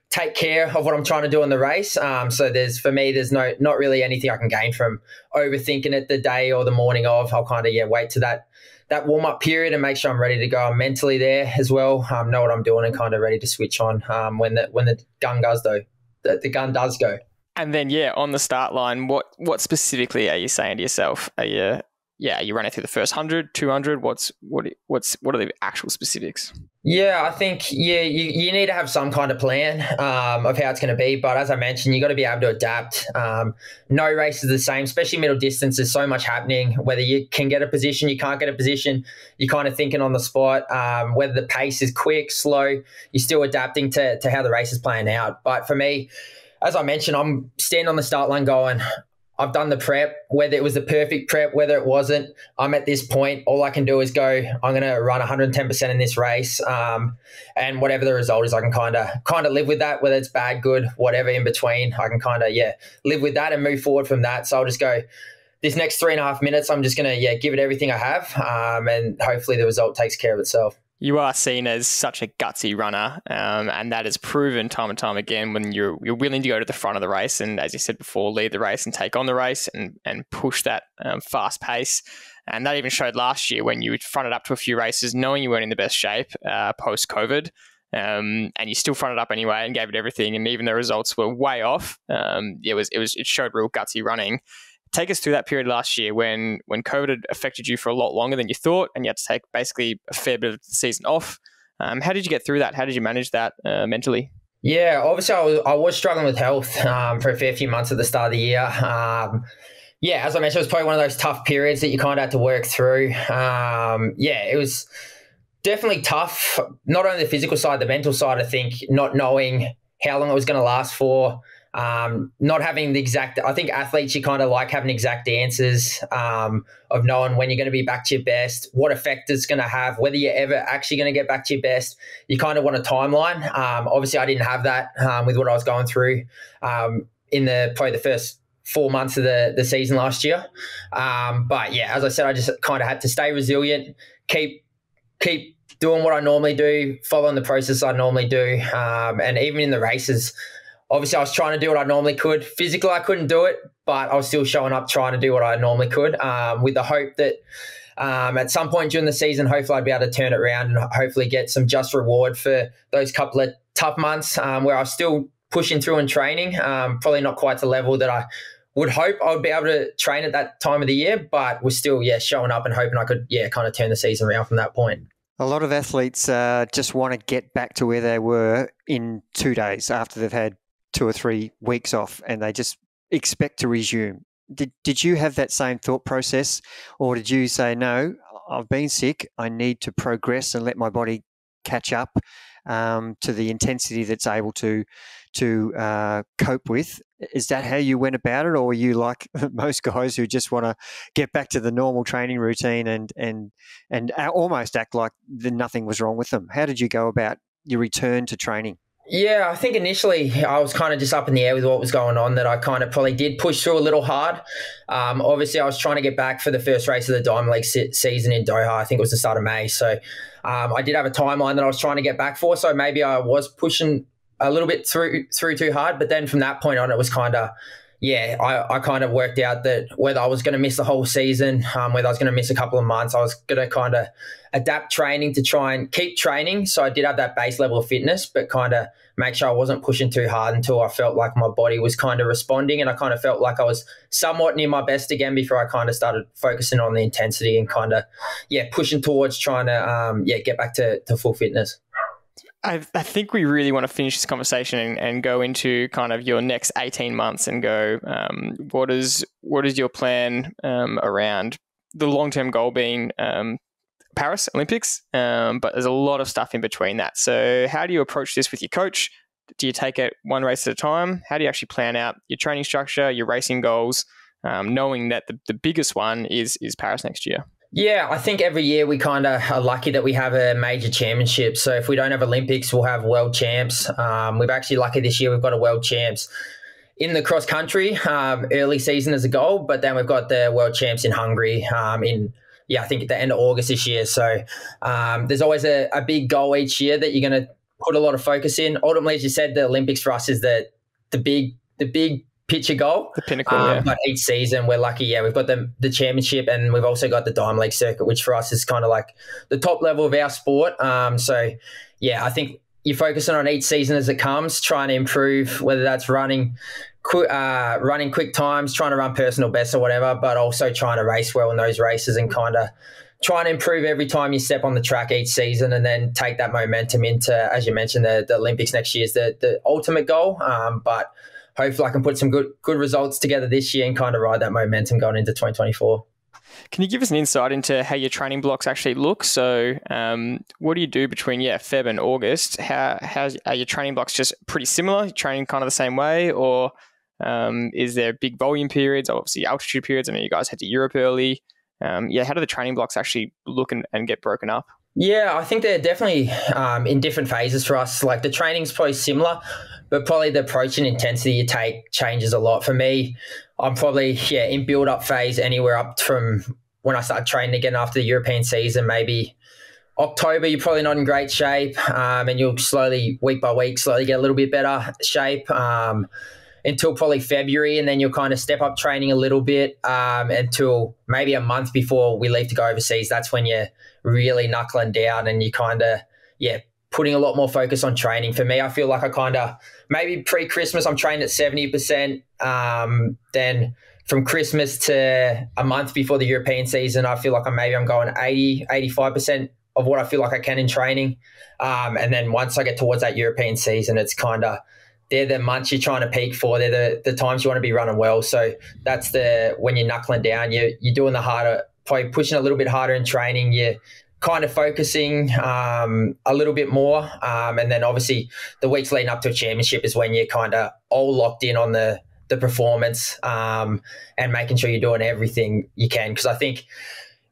S1: take care of what I'm trying to do in the race. So there's not really anything I can gain from overthinking it the day or the morning of. I'll kind of, wait to that warm-up period and make sure I'm ready to go. I'm mentally there as well, know what I'm doing and kind of ready to switch on when the gun goes though. The gun does go.
S2: And then, on the start line, what specifically are you saying to yourself? Are you running through the first 100, 200? What are the actual specifics?
S1: I think, you need to have some kind of plan of how it's going to be. But as I mentioned, you got to be able to adapt. No race is the same, especially middle distance. There's so much happening. Whether you can get a position, you can't get a position, you're kind of thinking on the spot. Whether the pace is quick, slow, you're still adapting to how the race is playing out. But for me, as I mentioned, I'm standing on the start line going, I've done the prep, whether it was the perfect prep, whether it wasn't. I'm at this point. All I can do is go, I'm going to run 110% in this race. And whatever the result is, I can kind of live with that, whether it's bad, good, whatever in between. I can kind of, live with that and move forward from that. So I'll just go, this next 3.5 minutes, I'm just going to, give it everything I have. And hopefully the result takes care of itself.
S2: You are seen as such a gutsy runner, and that is proven time and time again when you're willing to go to the front of the race and, as you said before, lead the race and take on the race and push that fast pace. And that even showed last year when you fronted up to a few races knowing you weren't in the best shape post-COVID, and you still fronted up anyway and gave it everything, and even the results were way off. It showed real gutsy running. Take us through that period last year when COVID had affected you for a lot longer than you thought, and you had to take basically a fair bit of the season off. How did you get through that? How did you manage that mentally?
S1: Yeah, obviously I was struggling with health for a fair few months at the start of the year. As I mentioned, it was probably one of those tough periods that you kind of had to work through. It was definitely tough, not only the physical side, the mental side, I think, not knowing how long it was going to last for. Not having the exact, I think athletes, you kind of like having exact answers of knowing when you're going to be back to your best, what effect it's going to have, whether you're ever actually going to get back to your best. You kind of want a timeline. Obviously, I didn't have that with what I was going through in probably the first 4 months of the season last year. As I said, I just kind of had to stay resilient, keep doing what I normally do, following the process I normally do, and even in the races. Obviously, I was trying to do what I normally could. Physically, I couldn't do it, but I was still showing up trying to do what I normally could with the hope that at some point during the season, hopefully I'd be able to turn it around and hopefully get some just reward for those couple of tough months where I was still pushing through and training, probably not quite the level that I would hope I would be able to train at that time of the year, but was still, showing up and hoping I could, kind of turn the season around from that point.
S3: A lot of athletes just want to get back to where they were in 2 days after they've had 2 or 3 weeks off, and they just expect to resume. Did you have that same thought process, or did you say, no, I've been sick, I need to progress and let my body catch up to the intensity that's able to cope with? Is that how you went about it, or were you like most guys who just want to get back to the normal training routine and almost act like nothing was wrong with them? How did you go about your return to training?
S1: Yeah, I think initially I was kind of just up in the air with what was going on, that I kind of probably did push through a little hard. Obviously, I was trying to get back for the first race of the Diamond League season in Doha. I think it was the start of May. So I did have a timeline that I was trying to get back for. So maybe I was pushing a little bit through too hard. But then from that point on, it was kind of, I kind of worked out that whether I was going to miss the whole season, whether I was going to miss a couple of months, I was going to kind of adapt training to try and keep training. So I did have that base level of fitness, but kind of make sure I wasn't pushing too hard until I felt like my body was kind of responding, and I kind of felt like I was somewhat near my best again before I kind of started focusing on the intensity and kind of, pushing towards trying to, get back to full fitness.
S2: I think we really want to finish this conversation and go into kind of your next 18 months and go, what is your plan around the long-term goal being Paris Olympics, but there's a lot of stuff in between that. So how do you approach this with your coach? Do you take it one race at a time? How do you actually plan out your training structure, your racing goals, knowing that the biggest one is Paris next year?
S1: Yeah, I think every year we kind of are lucky that we have a major championship. So if we don't have Olympics, we'll have world champs. We've actually lucky this year we've got a world champs in the cross country early season as a goal, but then we've got the world champs in Hungary I think at the end of August this year. So there's always a big goal each year that you're going to put a lot of focus in. Ultimately, as you said, the Olympics for us is the big picture goal.
S2: The pinnacle,
S1: But each season we're lucky, we've got the championship, and we've also got the Diamond League circuit, which for us is kind of like the top level of our sport. I think you're focusing on each season as it comes, trying to improve, whether that's running quick times, trying to run personal best or whatever, but also trying to race well in those races and kind of trying to improve every time you step on the track each season, and then take that momentum into, as you mentioned, the Olympics next year is the ultimate goal. But hopefully I can put some good results together this year and kind of ride that momentum going into 2024.
S2: Can you give us an insight into how your training blocks actually look? So what do you do between Feb and August? How are your training blocks just pretty similar? You're training kind of the same way, or Is there big volume periods, obviously altitude periods? I know you guys head to Europe early. How do the training blocks actually look and get broken up?
S1: Yeah, I think they're definitely in different phases for us. Like the training's probably similar, but probably the approach and intensity you take changes a lot. For me, I'm probably in build-up phase anywhere up from when I start training again after the European season, maybe October. You're probably not in great shape, and you'll slowly, week by week, slowly get a little bit better shape until probably February, and then you'll kind of step up training a little bit until maybe a month before we leave to go overseas. That's when you're really knuckling down and you kind of, putting a lot more focus on training. For me, I feel like I kind of, maybe pre-Christmas, I'm trained at 70%. Then from Christmas to a month before the European season, I feel like I'm going 80, 85% of what I feel like I can in training. And then once I get towards that European season, it's kind of, they're the months you're trying to peak for. They're the times you want to be running well. So that's when you're knuckling down, you're doing the harder, probably pushing a little bit harder in training. You're kind of focusing a little bit more. And then obviously the weeks leading up to a championship is when you're kind of all locked in on the performance and making sure you're doing everything you can. Because I think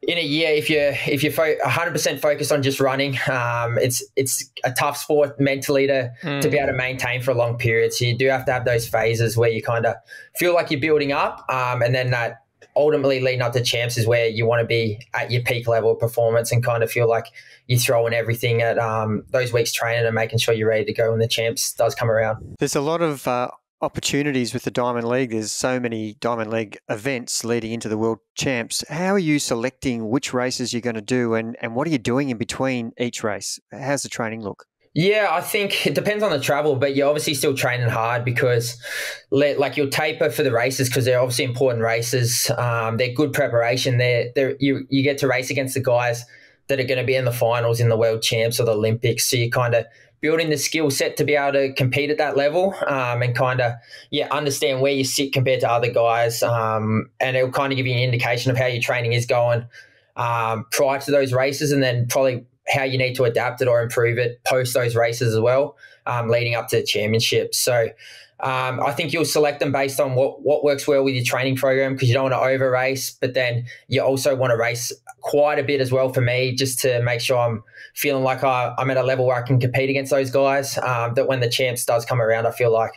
S1: in a year, if you're 100% focused on just running, it's a tough sport mentally to be able to maintain for a long period. So you do have to have those phases where you kind of feel like you're building up, and then that ultimately leading up to champs is where you want to be at your peak level of performance and kind of feel like you're throwing everything at those weeks training and making sure you're ready to go when the champs does come around.
S3: There's a lot of opportunities with the Diamond League. There's so many Diamond League events leading into the World Champs. How are you selecting which races you're going to do and what are you doing in between each race? How's the training look?
S1: Yeah, I think it depends on the travel, but you're obviously still training hard because you'll taper for the races because they're obviously important races. They're good preparation. You get to race against the guys that are going to be in the finals in the World Champs or the Olympics. So you're kind of building the skill set to be able to compete at that level and kind of, understand where you sit compared to other guys. And it'll kind of give you an indication of how your training is going prior to those races and then probably how you need to adapt it or improve it post those races as well, leading up to the championship. So I think you'll select them based on what works well with your training program because you don't want to over race, but then you also want to race quite a bit as well for me just to make sure I'm feeling like I'm at a level where I can compete against those guys, that when the champs does come around, I feel like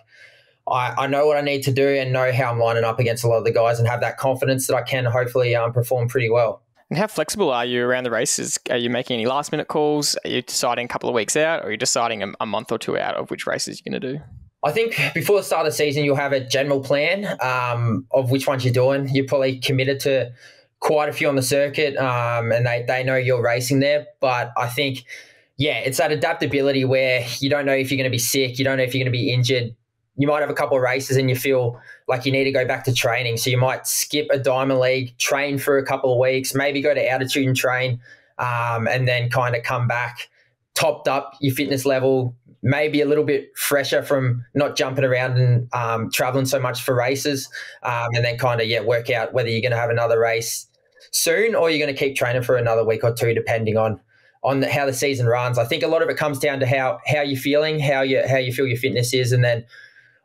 S1: I know what I need to do and know how I'm lining up against a lot of the guys and have that confidence that I can hopefully perform pretty well.
S2: And how flexible are you around the races? Are you making any last minute calls? Are you deciding a couple of weeks out or are you deciding a month or two out of which races you're going to do?
S1: I think before the start of the season, you'll have a general plan of which ones you're doing. You're probably committed to quite a few on the circuit and they know you're racing there. But I think, it's that adaptability where you don't know if you're going to be sick. You don't know if you're going to be injured. You might have a couple of races and you feel like you need to go back to training. So you might skip a Diamond League, train for a couple of weeks, maybe go to altitude and train, and then kind of come back, topped up your fitness level, maybe a little bit fresher from not jumping around and traveling so much for races, and then kind of, work out whether you're going to have another race soon or you're going to keep training for another week or two, depending on how the season runs. I think a lot of it comes down to how you're feeling, how you feel your fitness is, and then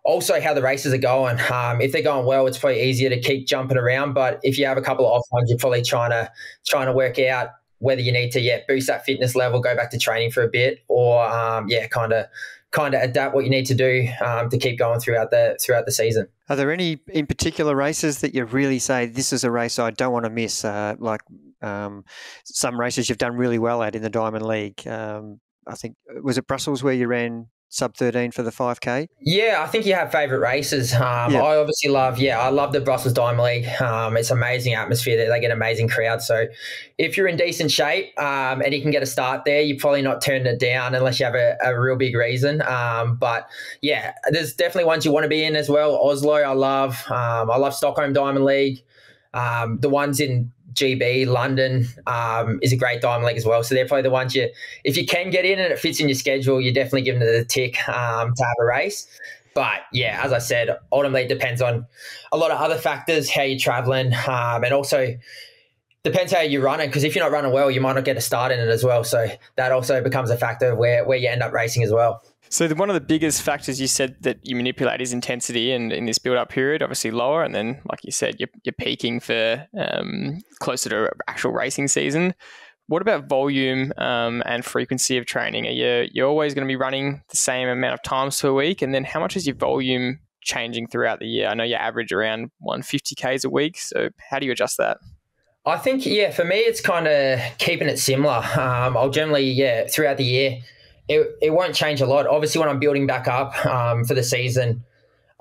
S1: also how the races are going. If they're going well, it's probably easier to keep jumping around. But if you have a couple of off ones, you're probably trying to work out whether you need to boost that fitness level, go back to training for a bit, or kind of adapt what you need to do to keep going throughout the season.
S3: Are there any in particular races that you really say this is a race I don't want to miss? Some races you've done really well at in the Diamond League. I think was it Brussels where you ran sub 13 for the 5K? Yeah,
S1: I think you have favourite races. I obviously love the Brussels Diamond League. It's amazing atmosphere there. They get amazing crowds. So if you're in decent shape and you can get a start there, you're probably not turning it down unless you have a real big reason. But there's definitely ones you want to be in as well. Oslo, I love. I love Stockholm Diamond League. The ones in GB, London is a great Diamond League as well. So they're probably the ones if you can get in and it fits in your schedule, you're definitely giving it the tick to have a race. But as I said, ultimately it depends on a lot of other factors, how you're traveling, and also depends how you run it, because if you're not running well, you might not get a start in it as well. So that also becomes a factor of where you end up racing as well.
S2: So one of the biggest factors you said that you manipulate is intensity, and in this build-up period, obviously lower, and then, like you said, you're peaking for closer to actual racing season. What about volume and frequency of training? Are you always going to be running the same amount of times per week? And then how much is your volume changing throughout the year? I know you average around 150 Ks a week, so how do you adjust that?
S1: I think, for me, it's kind of keeping it similar. I'll generally, throughout the year, it won't change a lot. Obviously, when I'm building back up for the season,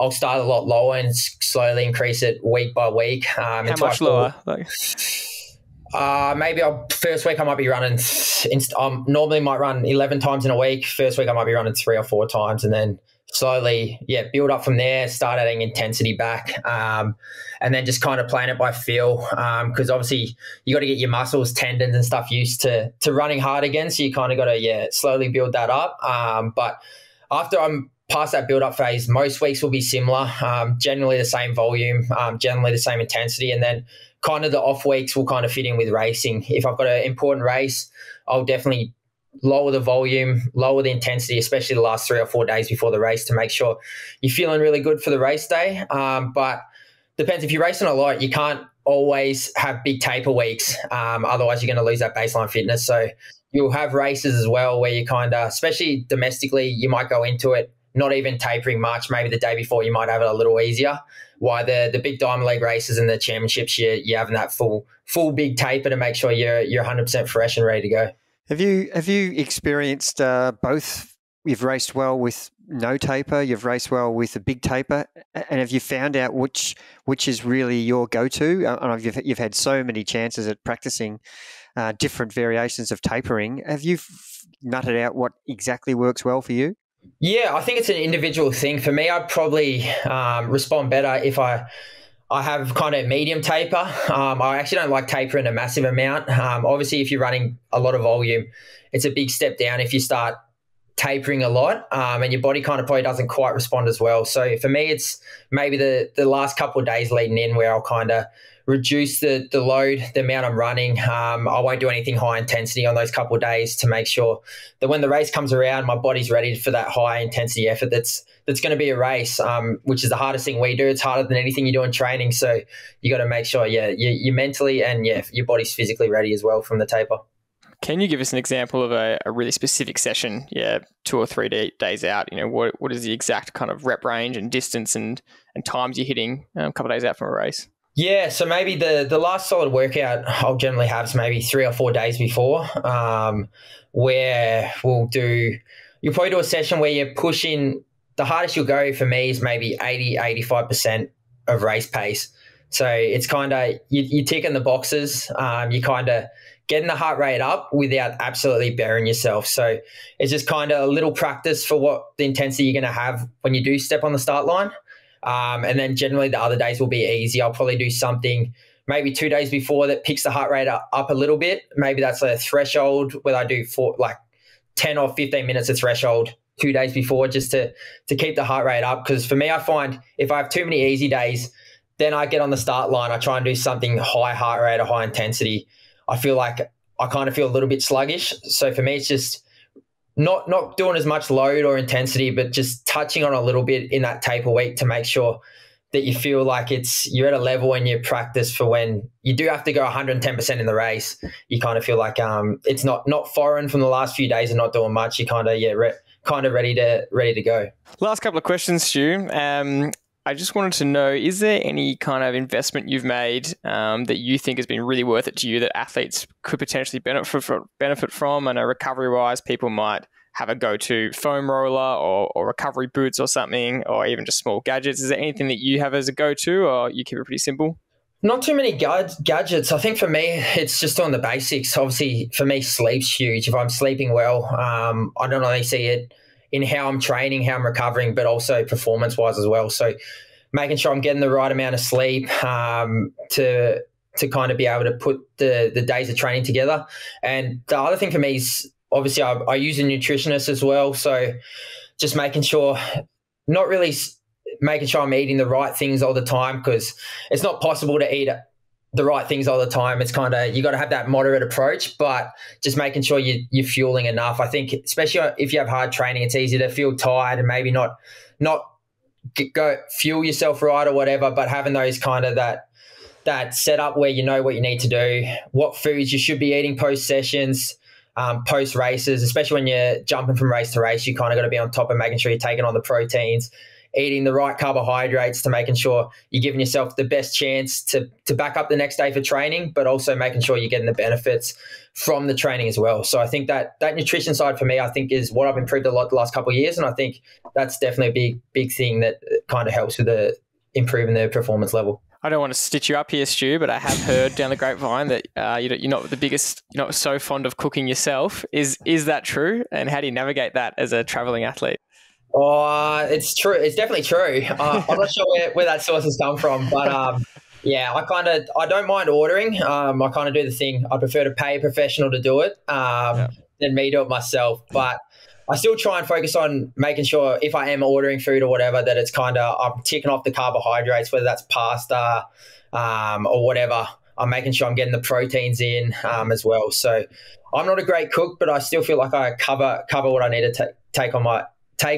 S1: I'll start a lot lower and slowly increase it week by week.
S2: How much lower?
S1: Maybe first week I might be running, normally might run 11 times in a week. First week I might be running 3 or 4 times, and then slowly, build up from there, start adding intensity back, and then just kind of playing it by feel, because obviously you got to get your muscles, tendons and stuff used to running hard again, so you kind of got to slowly build that up. But after I'm past that build up phase, most weeks will be similar, generally the same volume, generally the same intensity, and then kind of the off weeks will kind of fit in with racing. If I've got an important race, I'll definitely lower the volume, lower the intensity, especially the last 3 or 4 days before the race, to make sure you're feeling really good for the race day. But depends, if you're racing a lot, you can't always have big taper weeks. Otherwise you're going to lose that baseline fitness. So you'll have races as well where you kind of, especially domestically, you might go into it not even tapering much. Maybe the day before you might have it a little easier. Why the big Diamond League races and the championships, you're having that full big taper to make sure you're 100% fresh and ready to go.
S3: Have you experienced both? You've raced well with no taper, you've raced well with a big taper, and have you found out which is really your go-to? You've had so many chances at practicing different variations of tapering. Have you nutted out what exactly works well for you?
S1: Yeah, I think it's an individual thing. For me, I'd probably respond better if I have kind of medium taper. I actually don't like tapering a massive amount. Obviously, if you're running a lot of volume, it's a big step down if you start tapering a lot, and your body kind of probably doesn't quite respond as well. So for me, it's maybe the last couple of days leading in where I'll kind of reduce the load, the amount I'm running. I won't do anything high intensity on those couple of days to make sure that when the race comes around, my body's ready for that high intensity effort that's going to be a race, which is the hardest thing we do. It's harder than anything you do in training. So you got to make sure, you're mentally and your body's physically ready as well from the taper.
S2: Can you give us an example of a really specific session? 2 or 3 days out. What is the exact kind of rep range and distance and times you're hitting a couple of days out from a race?
S1: Yeah, so maybe the last solid workout I'll generally have is maybe 3 or 4 days before, where you'll probably do a session where you're pushing. The hardest you'll go for me is maybe 80-85% of race pace. So it's kind of, you're ticking the boxes. You kind of getting the heart rate up without absolutely burying yourself. So it's just kind of a little practice for what the intensity you're going to have when you do step on the start line. And then generally the other days will be easy. I'll probably do something maybe 2 days before that picks the heart rate up a little bit. Maybe that's a threshold where I do 10 or 15 minutes of threshold 2 days before, just to keep the heart rate up. Because for me, I find if I have too many easy days, then I get on the start line, I try and do something high heart rate or high intensity. I feel like I kind of feel a little bit sluggish. So for me, it's just not doing as much load or intensity, but just touching on a little bit in that taper week to make sure that you feel like you're at a level in your practice for when you do have to go 110% in the race. You kind of feel like it's not foreign from the last few days and not doing much. You kind of ready to go.
S2: Last couple of questions, Stu. I just wanted to know, is there any kind of investment you've made that you think has been really worth it to you that athletes could potentially benefit from? I know recovery-wise, people might have a go-to foam roller or recovery boots or something, or even just small gadgets. Is there anything that you have as a go-to, or you keep it pretty simple?
S1: Not too many gadgets. I think for me, it's just on the basics. Obviously, for me, sleep's huge. If I'm sleeping well, I don't only see it in how I'm training, how I'm recovering, but also performance-wise as well. So making sure I'm getting the right amount of sleep to kind of be able to put the days of training together. And the other thing for me is, obviously, I use a nutritionist as well. So just making sure, not really making sure I'm eating the right things all the time, because it's not possible to eat the right things all the time. It's kind of, you got to have that moderate approach, but just making sure you're fueling enough. I think especially if you have hard training, it's easy to feel tired and maybe not go fuel yourself right or whatever, but having those kind of that setup where you know what you need to do, what foods you should be eating post sessions, post races, especially when you're jumping from race to race, you kind of got to be on top of making sure you're taking on the proteins, eating the right carbohydrates to making sure you're giving yourself the best chance to back up the next day for training, but also making sure you're getting the benefits from the training as well. So I think that nutrition side for me, I think is what I've improved a lot the last couple of years. And I think that's definitely a big thing that kind of helps with improving the performance level.
S2: I don't want to stitch you up here, Stu, but I have heard down the grapevine that you're not the biggest, you're not so fond of cooking yourself. Is that true? And how do you navigate that as a traveling athlete?
S1: Oh, it's true. It's definitely true. I'm not sure where that source has come from, but yeah, I don't mind ordering. I kind of do the thing. I prefer to pay a professional to do it than me do it myself. But I still try and focus on making sure if I am ordering food or whatever, that it's kind of, I'm ticking off the carbohydrates, whether that's pasta or whatever. I'm making sure I'm getting the proteins in as well. So I'm not a great cook, but I still feel like I cover what I need to take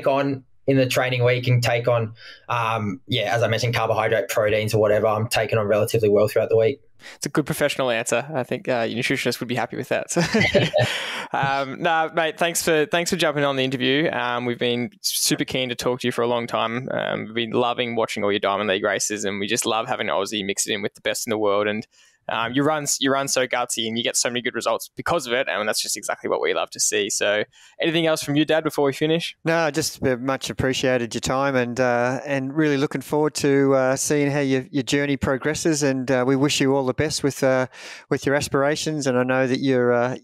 S1: on in the training week and take on, as I mentioned, carbohydrate, proteins or whatever. I'm taking on relatively well throughout the week.
S2: It's a good professional answer. I think your nutritionist would be happy with that. So, no, mate, thanks for jumping on the interview. We've been super keen to talk to you for a long time. We've been loving watching all your Diamond League races, and we just love having Aussie mix it in with the best in the world. And you run so gutsy and you get so many good results because of it, and that's just exactly what we love to see. So anything else from you, Dad, before we finish? No,
S3: just much appreciated your time and really looking forward to seeing how your journey progresses, and we wish you all the best with your aspirations. And I know that you're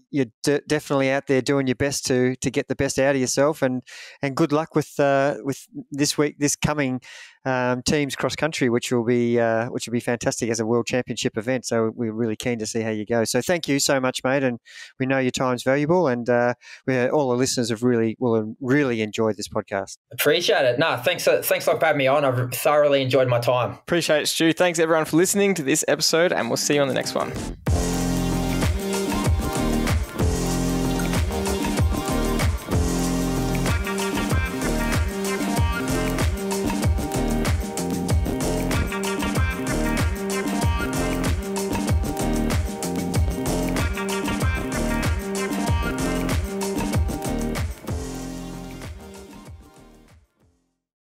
S3: definitely out there doing your best to get the best out of yourself, and good luck with this coming teams cross country, which will be fantastic as a world championship event. So we're really keen to see how you go. So thank you so much, mate. And we know your time's valuable, and all the listeners will really enjoyed this podcast.
S1: Appreciate it. No, thanks a lot for having me on. I've thoroughly enjoyed my time.
S2: Appreciate it, Stu. Thanks everyone for listening to this episode, and we'll see you on the next one.